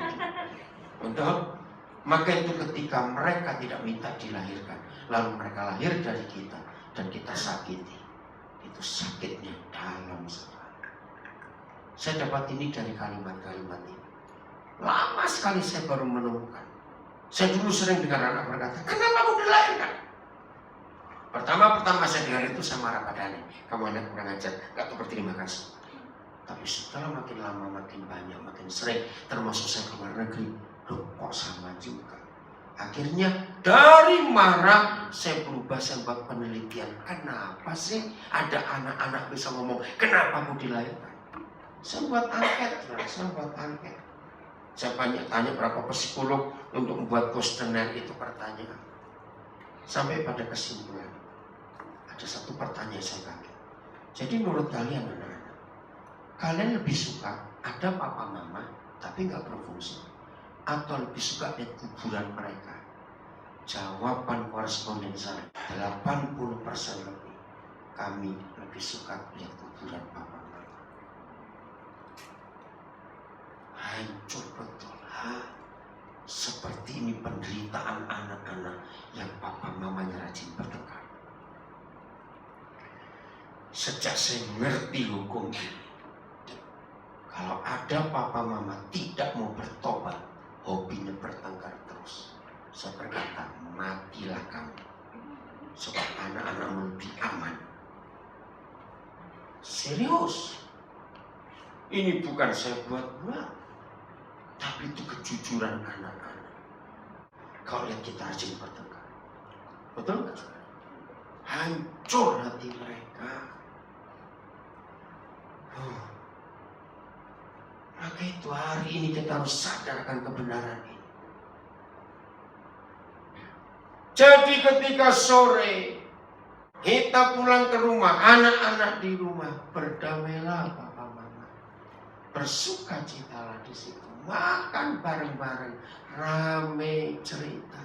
Untuk maka itu ketika mereka tidak minta dilahirkan, lalu mereka lahir dari kita dan kita sakiti, itu sakitnya dalam sekali. Saya dapat ini dari kalimat-kalimat ini. Lama sekali saya baru menemukan. Saya dulu sering dengar anak berkata, kenapa aku dilahirkan? Pertama saya dengar itu saya marah padanya. Kamu anak kurang ajar, gak tahu berterima kasih. Tapi setelah makin lama, makin banyak, makin sering, termasuk saya keluar negeri, loh kok sama juga. Akhirnya dari marah saya berubah, saya buat penelitian. Kenapa sih ada anak-anak bisa ngomong, kenapa aku dilahirkan? Saya buat angket. Saya banyak tanya berapa psikolog untuk membuat kuesioner itu pertanyaan. Sampai pada kesimpulan. Ada satu pertanyaan saya kaget. Jadi menurut kalian anak-anak, kalian lebih suka ada papa mama tapi nggak berfungsi, atau lebih suka lihat kuburan mereka? Jawaban koresponden saya 80% lebih. Kami lebih suka lihat kuburan papa mama. Hancur betul. Seperti ini penderitaan anak-anak yang papa mamanya rajin bertengkar. Sejak saya mengerti hukum ini, kalau ada papa mama tidak mau bertobat, hobinya bertengkar terus, saya berkata, matilah kamu. Sebab anak-anakmu lebih aman. Serius. Ini bukan saya buat-buat, tapi itu kejujuran anak-anak. Kalau lihat kita rajin bertengkar, betul nggak? Hancur hati mereka. Maka itu hari ini kita harus sadarkan kebenaran ini. Jadi ketika sore kita pulang ke rumah, anak-anak di rumah, berdamailah papa mama, bersukacitalah di situ, makan bareng-bareng, rame cerita.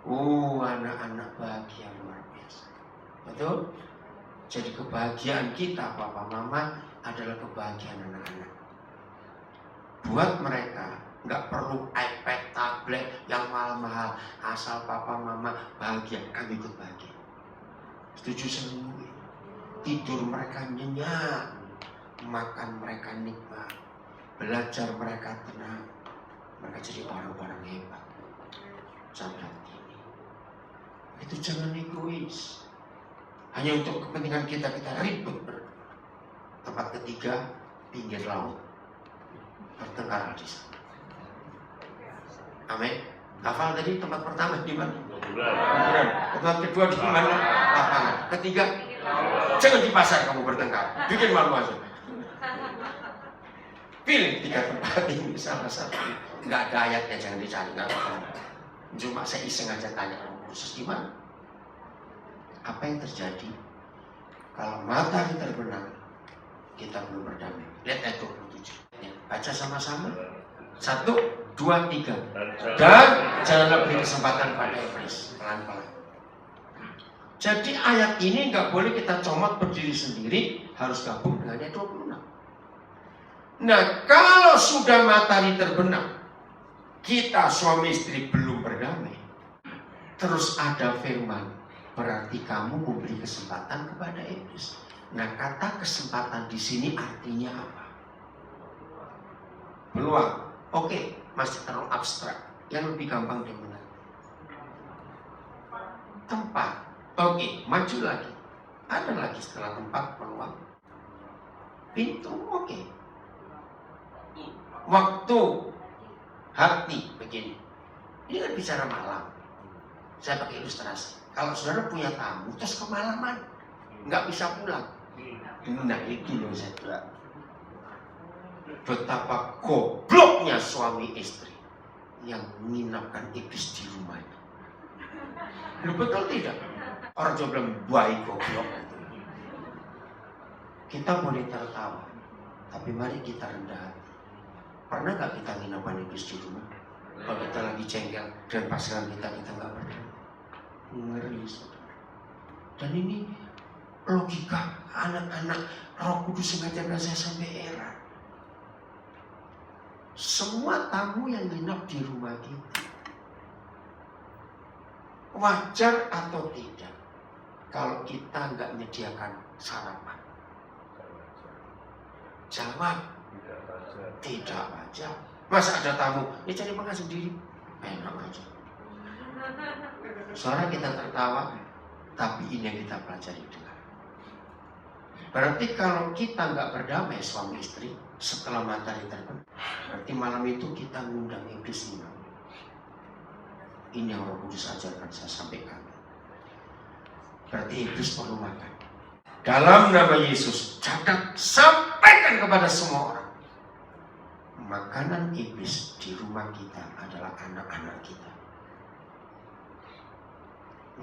Anak-anak bahagia luar biasa, betul? Jadi kebahagiaan kita papa mama adalah kebahagiaan anak-anak. Buat mereka nggak perlu iPad, tablet yang mahal-mahal, asal papa mama bahagia, kami ikut bahagia. Setuju semua? Tidur mereka nyenyak, makan mereka nikmat, belajar mereka tenang, mereka jadi orang-orang hebat. Sampai ini, itu jangan egois. Hanya untuk kepentingan kita ribut. Tempat ketiga, pinggir laut, bertengkar di sana. Amin. Hafal tadi tempat pertama di mana? Kuburan. Tempat kedua di mana? Lapangan. Ketiga, jangan di pasar kamu bertengkar, bikin malu aja. Pilih 3 tempat ini salah satu. Nggak ada ayatnya, jangan dicari, nggak apa-apa. Cuma saya iseng aja tanya, khusus di mana? Apa yang terjadi kalau matahari terbenam? Kita belum berdamai. Lihat ayat 27. Baca sama-sama. 1, 2, 3. Dan janganlah beri kesempatan pada iblis. Pelan-pelan. Jadi ayat ini nggak boleh kita comot berdiri sendiri, harus gabung dengan ayat 26. Nah, kalau sudah matahari terbenam, kita suami istri belum berdamai, terus ada firman, berarti kamu memberi kesempatan kepada iblis. Nah, kata kesempatan di sini artinya apa? Peluang. Oke, masih terlalu abstrak. Yang lebih gampang di mana? Tempat. Oke, maju lagi. Ada lagi setelah tempat, peluang. Pintu, oke. Waktu. hati begini. Ini kan bicara malam. Saya pakai ilustrasi. Kalau saudara punya tamu terus kemalaman, nggak bisa pulang. Nah itu loh saya bilang. Betapa gobloknya suami istri yang menginapkan iblis di rumahnya. Lu betul tidak? Orang Jawa bilang baik goblok. Kita boleh tertawa, tapi mari kita rendah hati. Pernah nggak kita menginapkan iblis di rumah? Kalau kita lagi jengkel dan pasangan kita nggak berdamai, ngeri saudara. Dan ini logika anak-anak Roh Kudus mengajarkan saya sampai era. Semua tamu yang nginap di rumah kita, wajar atau tidak kalau kita nggak menyediakan sarapan? Jawab, tidak wajar. Masa ada tamu, ya cari makan sendiri, enak aja. Suara kita tertawa, tapi ini yang kita pelajari dengar. Berarti kalau kita nggak berdamai suami istri setelah matahari terbenam, berarti malam itu kita ngundang iblis minum. Ini yang Roh Kudus ajarkan saya sampaikan. Berarti iblis perlu makan. Dalam nama Yesus, catat, sampaikan kepada semua orang. Makanan iblis di rumah kita adalah anak-anak kita.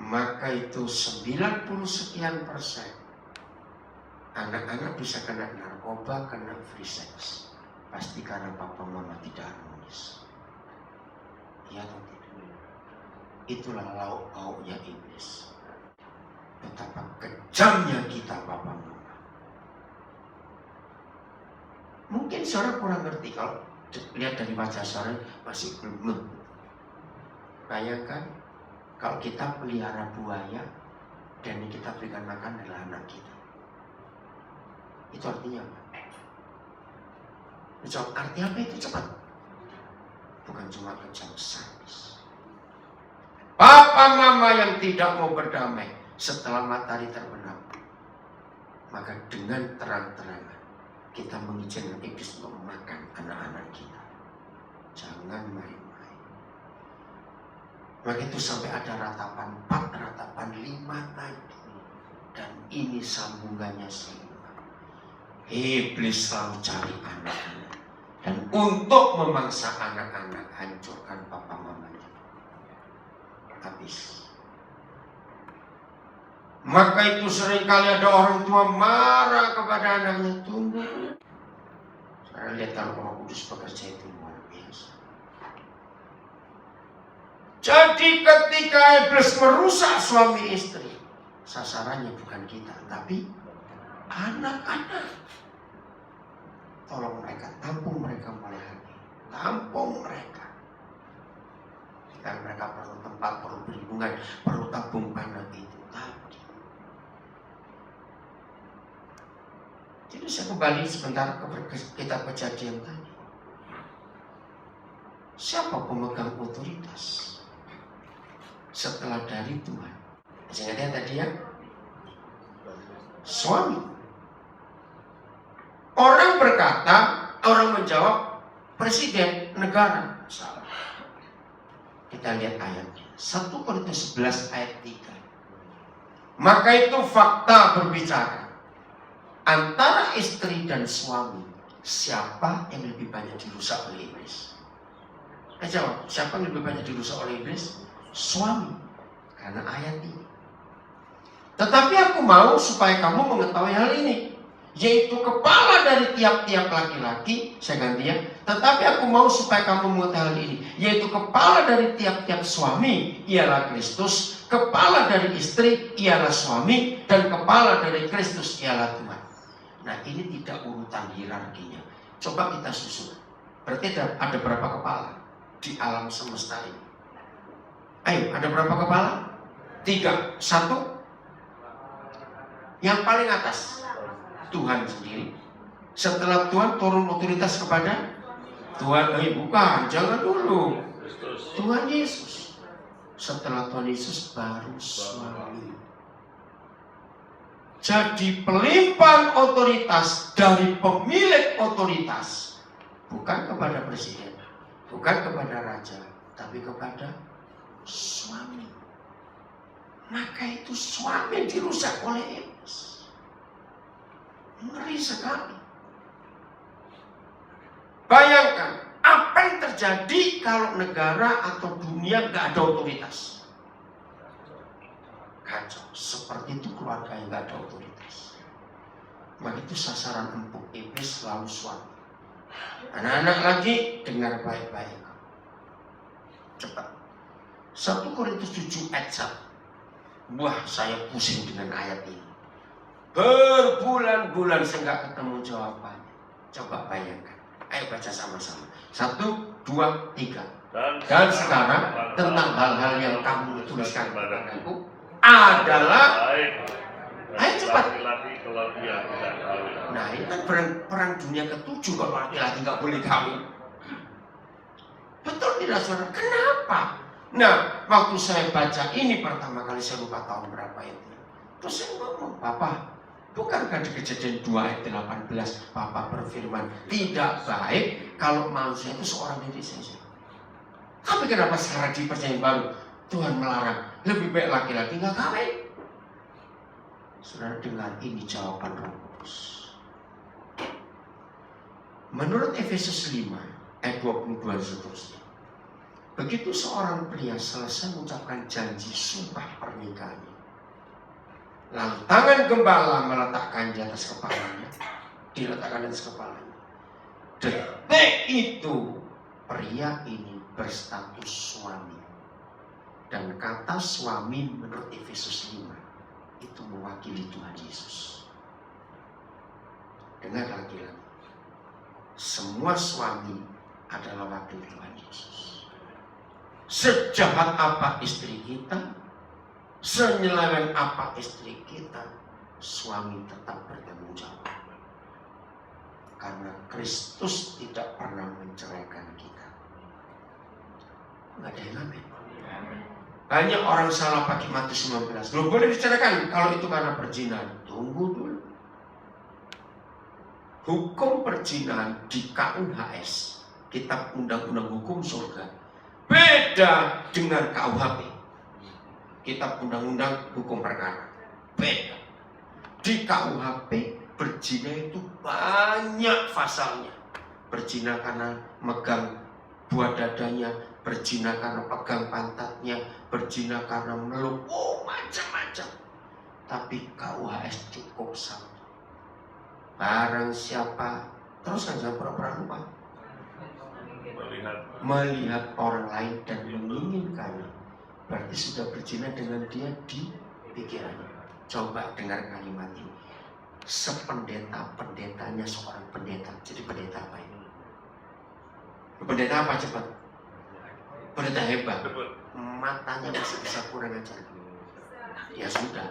Maka itu 90% anak-anak bisa kena narkoba, kena free sex. Pasti karena papa mama tidak harmonis. Iya atau tidak? Itulah lauk pauknya iblis. Betapa kejamnya kita papa mama. Mungkin saudara kurang ngerti kalau lihat dari wajah saudara masih belum. Bayangkan kalau kita pelihara buaya dan yang kita berikan makan adalah anak kita. Itu artinya apa? Artinya apa itu cepat? Bukan cuma kejam, sadis. Papa mama yang tidak mau berdamai setelah matahari terbenam, maka dengan terang-terangan kita mengizinkan iblis untuk memakan anak-anak kita. Jangan main-main. Maka itu sampai ada ratapan 4, ratapan 5 tadi. Dan ini sambungannya semua. Iblis selalu cari anak-anak. Dan untuk memangsa anak-anak, hancurkan papa mamanya. Habis. Maka itu seringkali ada orang tua marah kepada anaknya. Tunggu. Saya lihat kalau Roh Kudus bekerja itu luar biasa. Jadi ketika iblis merusak suami istri, sasarannya bukan kita, tapi anak-anak. Tolong mereka, tampung mereka mulai hari. Tampung mereka. Dan mereka perlu tempat, perlu perlindungan, perlu tabung panas itu tadi. Jadi saya kembali sebentar ke kitab Kejadian tadi. Siapa pemegang otoritas setelah dari Tuhan? Masih ingat ya tadi ya? Suami. Orang berkata, orang menjawab, presiden negara. Salah. Kita lihat ayatnya. 1 Korintus 11 ayat 3. Maka itu fakta berbicara. Antara istri dan suami, siapa yang lebih banyak dirusak oleh iblis? Jawab, siapa yang lebih banyak dirusak oleh iblis? Suami. Karena ayat ini. Tetapi aku mau supaya kamu mengetahui hal ini, yaitu kepala dari tiap-tiap laki-laki, saya ganti ya. Tetapi aku mau supaya kamu mengetahui hal ini, yaitu kepala dari tiap-tiap suami ialah Kristus, kepala dari istri ialah suami, dan kepala dari Kristus ialah Tuhan. Nah ini tidak urutan hierarkinya. Coba kita susun. Berarti ada berapa kepala di alam semesta ini? Ayo, ada berapa kepala? 3. 1. Yang paling atas Tuhan sendiri. Setelah Tuhan turun otoritas kepada Tuhan. Bukan, jangan dulu. Tuhan Yesus. Setelah Tuhan Yesus baru suami. Jadi pelimpahan otoritas dari pemilik otoritas bukan kepada presiden, Bukan kepada raja, tapi kepada suami. Maka itu suami dirusak oleh iblis. Ngeri sekali. Bayangkan apa yang terjadi kalau negara atau dunia nggak ada otoritas. Kacau. Seperti itu keluarga yang nggak ada otoritas. Maka itu sasaran empuk iblis selalu suami. Anak-anak lagi dengar baik-baik. Cepat. 1 Korintus 7 ayat 1. Wah, saya pusing dengan ayat ini. Berbulan-bulan saya nggak ketemu jawabannya. Coba bayangkan. Ayo baca sama-sama. 1, 2, 3. Dan sekarang tentang hal-hal yang kamu tuliskan kepadaku adalah. Ayo cepat. Nah, ini kan perang dunia ke-7 kalau laki-laki nggak boleh kawin. Betul tidak saudara? Kenapa? Nah, waktu saya baca ini pertama kali, saya lupa tahun berapa itu. Terus saya ngomong, Papa, bukankah di Kejadian 2 ayat 18 Papa berfirman tidak baik kalau manusia itu seorang diri saja. Tapi kenapa sekarang di perjanjian baru Tuhan melarang lebih baik laki-laki nggak kawin? Saudara dengar ini jawaban Roh Kudus. Menurut Efesus 5 ayat 22 dan seterusnya. Begitu seorang pria selesai mengucapkan janji sumpah pernikahannya, lalu tangan gembala meletakkan di atas kepalanya, diletakkan di atas kepalanya. Detik itu pria ini berstatus suami. Dan kata suami menurut Efesus 5 itu mewakili Tuhan Yesus. Dengar lagi-lagi. Semua suami adalah wakil Tuhan Yesus. Sejahat apa istri kita, senyeleweng apa istri kita, suami tetap bertanggung jawab. Karena Kristus tidak pernah menceraikan kita. Nggak ada yang amin. Banyak orang salah pakai Matius 19. Belum boleh diceraikan kalau itu karena perzinahan. Tunggu dulu. Hukum perzinahan di KUHS, Kitab Undang-Undang Hukum Surga, beda dengan KUHP, Kitab Undang-Undang Hukum Perkara. Beda. Di KUHP berzina itu banyak pasalnya. Berzina karena megang buah dadanya, berzina karena pegang pantatnya, berzina karena meluk, macam-macam. Tapi KUHS cukup satu. Barang siapa, terus kan jangan pura-pura lupa, melihat orang lain dan menginginkannya, berarti sudah berzina dengan dia di pikirannya. Coba dengar kalimat ini. Sependeta-pendetanya seorang pendeta. Jadi pendeta apa ini? Pendeta apa cepat? Pendeta hebat. Matanya masih bisa kurang ajar. Ya sudah.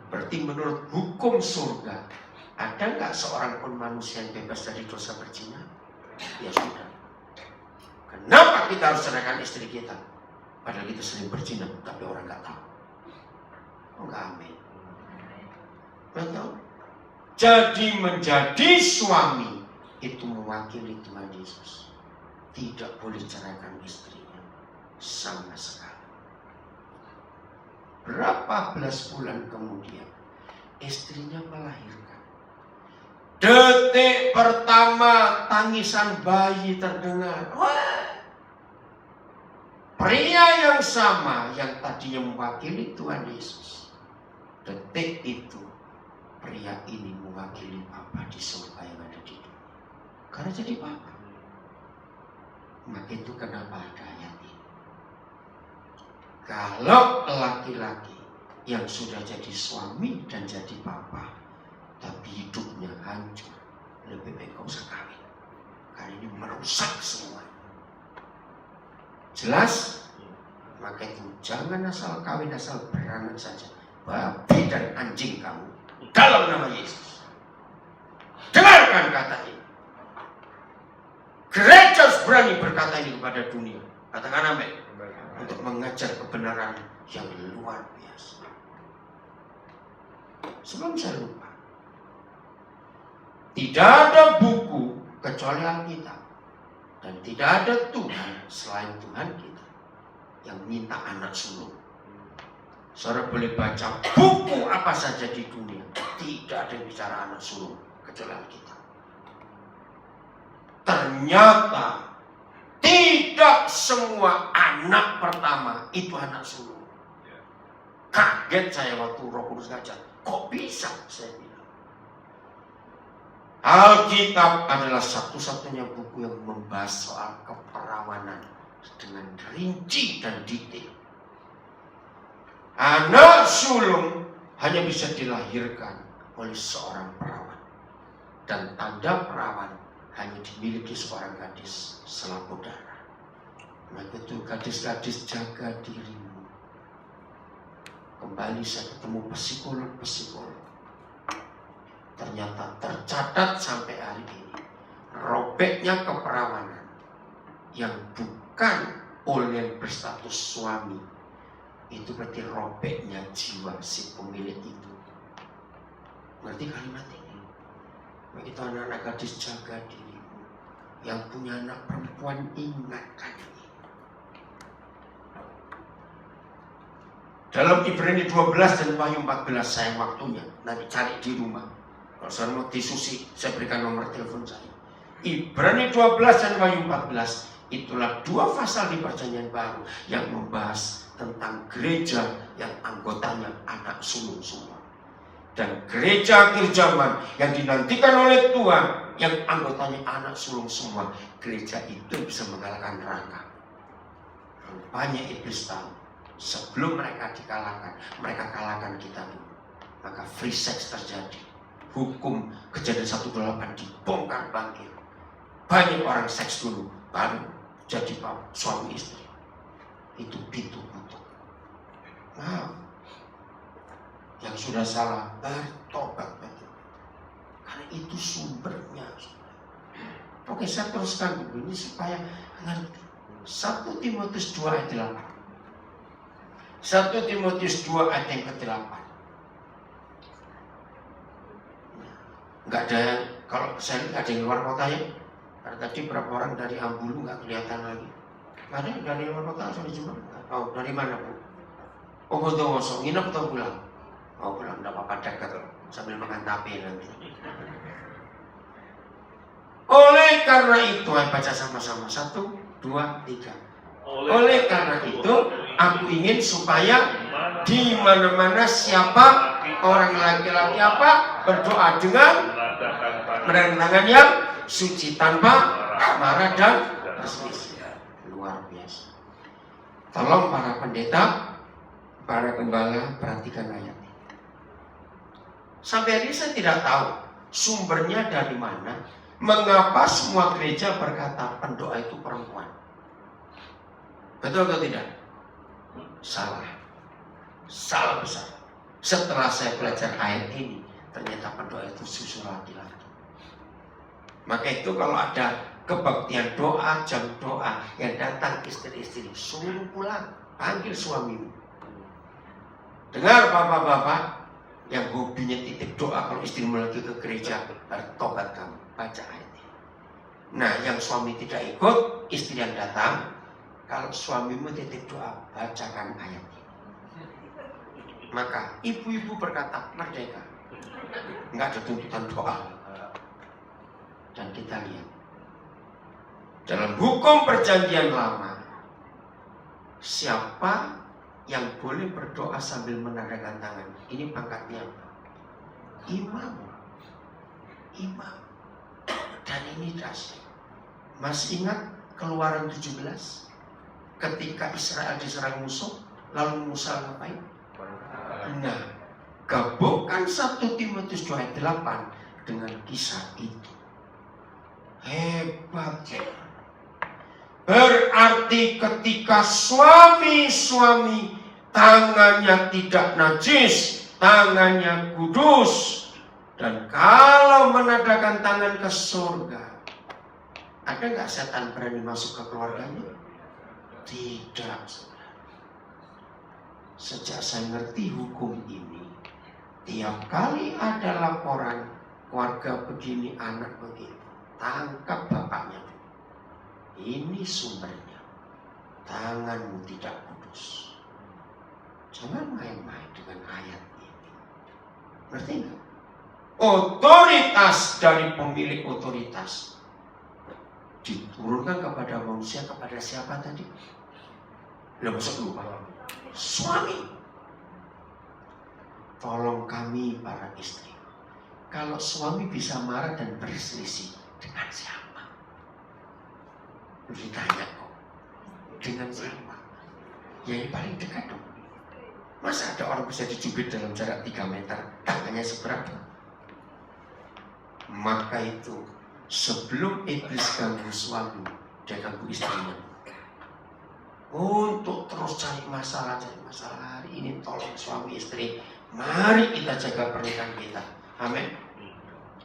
Berarti menurut hukum surga, ada nggak seorang pun manusia yang bebas dari dosa berzina? Ya sudah. Kenapa kita harus ceraikan istri kita? Padahal kita sering berzina, tapi orang nggak tahu. Enggak, amin. Betul. Jadi menjadi suami itu mewakili Tuhan Yesus. Tidak boleh ceraikan istrinya sama sekali. Berapa belas bulan kemudian istrinya melahirkan. Detik pertama tangisan bayi terdengar. Wah. Pria yang sama yang tadinya mewakili Tuhan Yesus. Detik itu pria ini mewakili Bapa di surga yang ada di dunia. Karena jadi Bapa. Maka itu kenapa ada ayat ini. Kalau laki-laki yang sudah jadi suami dan jadi Bapa, tapi hidupnya hancur, lebih baik kau sekali. Karena ini merusak semua. Jelas? Maka itu jangan asal kawin, asal beranak saja. Babi dan anjing kamu dalam nama Yesus. Dengarkan kata ini. Gereja harus berani berkata ini kepada dunia. Katakan amin. Untuk mengajar kebenaran yang luar biasa. Sebelum saya lupa, tidak ada buku kecuali Alkitab Dan tidak ada Tuhan selain Tuhan kita yang minta anak sulung. Saudara boleh baca buku apa saja di dunia, tidak ada yang bicara anak sulung kecuali kita. Ternyata tidak semua anak pertama itu anak sulung. Kaget saya waktu Roh Kudus ngajar, kok bisa? Saya bilang, Alkitab adalah satu-satunya buku yang membahas soal keperawanan dengan rinci dan detail. Anak sulung hanya bisa dilahirkan oleh seorang perawan, dan tanda perawan hanya dimiliki seorang gadis selaku darah. Maka itu gadis-gadis, jaga dirimu. Kembali saya ketemu psikolog-psikolog. Ternyata tercatat sampai hari ini robeknya keperawanan yang bukan oleh berstatus suami, itu berarti robeknya jiwa si pemilik itu. Ngerti kalimat ini? Begitu anak-anak gadis, jaga dirimu. Yang punya anak perempuan, ingatkan ini. Dalam Ibrani 12 dan Wahyu 14, saya waktunya nanti cari di rumah. Kalau saya mau disusi, saya berikan nomor telepon saya. Ibrani 12 dan Wahyu 14, itulah dua pasal di Perjanjian Baru yang membahas tentang gereja yang anggotanya anak sulung semua. Dan gereja akhir zaman yang dinantikan oleh Tuhan yang anggotanya anak sulung semua. Gereja itu bisa mengalahkan neraka. Rupanya iblis tahu, sebelum mereka dikalahkan, mereka kalahkan kita dulu. Maka free sex terjadi. Hukum Kejadian 1:8 dibongkar bangkit. Banyak orang seks dulu, baru jadi suami istri. Itu pintu tutup. Nah, yang sudah salah bertobat betul. Karena itu sumbernya. Oke, saya teruskan dulu ini supaya ngerti. 1 Timotius 2 ayat 8. 1 Timotius 2 ayat yang ke-8. Enggak ada, kalau saya lihat ada yang luar kota ya. Karena tadi berapa orang dari Ambulu nggak kelihatan lagi. Ada yang dari luar kota langsung dijumpa. Oh, dari mana Bu? Oh, Bondowoso, nginep atau pulang? Oh, pulang, enggak apa-apa, dekat sambil makan tape nanti. Oleh karena itu, ayo baca sama-sama. 1, 2, 3. Oleh karena itu, aku ingin supaya di mana-mana siapa orang laki-laki apa berdoa dengan meregang tangan yang suci tanpa marah dan perselisihan. Luar biasa. Tolong para pendeta, para gembala perhatikan ayat ini. Sampai hari ini saya tidak tahu sumbernya dari mana. Mengapa semua gereja berkata pendoa itu perempuan? Betul atau tidak? Salah. Salah besar. Setelah saya belajar ayat ini, ternyata pendoa itu susu laki-laki. Maka itu kalau ada kebaktian doa, jam doa yang datang istri-istri, suruh pulang, panggil suamimu. Dengar bapak-bapak yang hobinya titip doa kalau istrimu lagi ke gereja, bertobat kamu, baca ayat ini. Nah, yang suami tidak ikut, istri yang datang, kalau suamimu titip doa, bacakan ayat ini. Maka ibu-ibu berkata merdeka, nggak ada tuntutan doa. Dan kita lihat dalam hukum Perjanjian Lama, siapa yang boleh berdoa sambil menandakan tangan? Ini pangkatnya apa? Imam. Imam. Dan ini dahsyat. Masih ingat Keluaran 17? Ketika Israel diserang musuh, lalu Musa ngapain? Nah, gabungkan 1 Timotius 2 ayat 8 dengan kisah itu. Hebat. Berarti ketika suami-suami tangannya tidak najis, tangannya kudus, dan kalau menadakan tangan ke surga, ada nggak setan berani masuk ke keluarganya? Tidak. Sejak saya ngerti hukum ini, tiap kali ada laporan keluarga begini, anak begitu, tangkap bapaknya. Ini sumbernya. Tanganmu tidak kudus. Jangan main-main dengan ayat ini. Ngerti nggak? Otoritas dari pemilik otoritas diturunkan kepada manusia, kepada siapa tadi? Lah maksud lupa. Suami. Tolong kami para istri. Kalau suami bisa marah dan berselisih, dengan siapa? Ditanya kok. Dengan siapa? Ya yang paling dekat dong. Masa ada orang bisa dicubit dalam jarak 3 meter, tangannya seberapa? Maka itu sebelum iblis ganggu suami, dia ganggu istrinya. Untuk terus cari masalah hari ini, tolong suami istri, mari kita jaga pernikahan kita. Amin.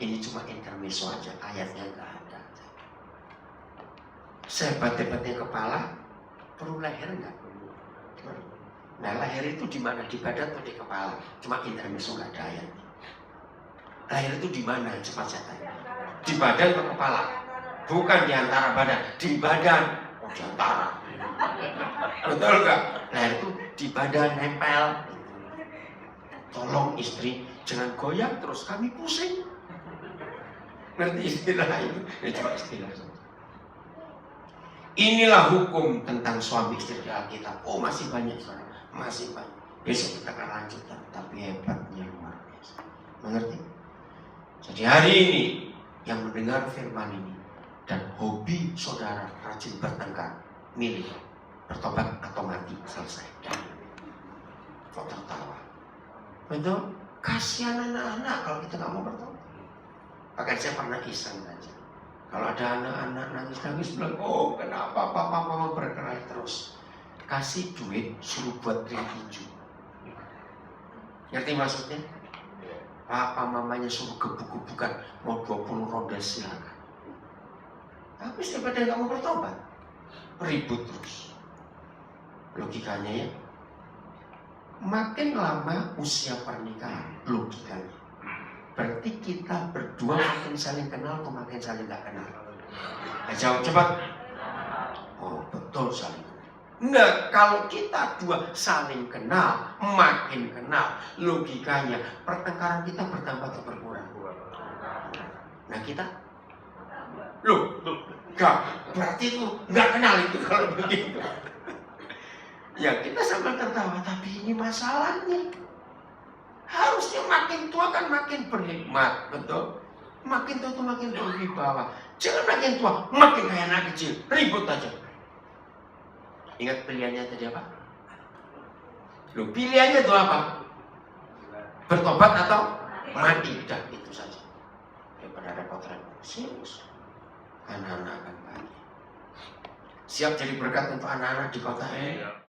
Ini cuma intermezzo aja, ayatnya nggak ada. Sehebat-hebatnya kepala, perlu leher nggak? Nah, leher itu di mana? Di badan atau di kepala? Cuma intermezzo, nggak ada ayatnya. Leher itu di mana? Cepat saya tanya. Di badan atau kepala? Bukan di antara badan, di badan. Oh, di antara. Betul nggak? Leher itu di badan, nempel. Tolong istri, jangan goyang terus, kami pusing. Ngerti istilah itu? Ya cuma istilah. Inilah hukum tentang suami istri di Alkitab. Oh, masih banyak saudara, masih banyak. Besok kita akan lanjutkan, tapi hebatnya luar biasa. Mengerti? Jadi hari ini yang mendengar firman ini dan hobi saudara rajin bertengkar, milih bertobat atau mati, selesai. Kok tertawa? Betul? Kasihan anak-anak kalau kita nggak mau bertobat. Bahkan saya pernah iseng aja. Kalau ada anak-anak nangis-nangis bilang, oh kenapa papa mama berkelahi terus? Kasih duit, suruh buat ring tinju. Ngerti maksudnya? Papa mamanya suruh gebuk-gebukan, mau 20 ronde silakan. Tapi daripada nggak mau bertobat, ribut terus. Logikanya ya, makin lama usia pernikahan, logikanya. Berarti kita berdua makin saling kenal atau makin saling nggak kenal? Jawab cepat. Oh betul saling kenal. Nah kalau kita dua saling kenal, makin kenal, logikanya pertengkaran kita bertambah atau berkurang? Nah kita, loh, nggak, berarti itu nggak kenal itu kalau begitu. Ya kita sambil tertawa, tapi ini masalahnya. Harusnya makin tua kan makin berhikmat, betul? Makin tua itu makin berwibawa. Jangan makin tua, makin kayak anak kecil, ribut aja. Ingat pilihannya tadi apa? Loh, pilihannya itu apa? Bertobat atau mati? Udah, itu saja. Daripada ada potret serius, anak-anak akan bahagia. Siap jadi berkat untuk anak-anak di kota ini?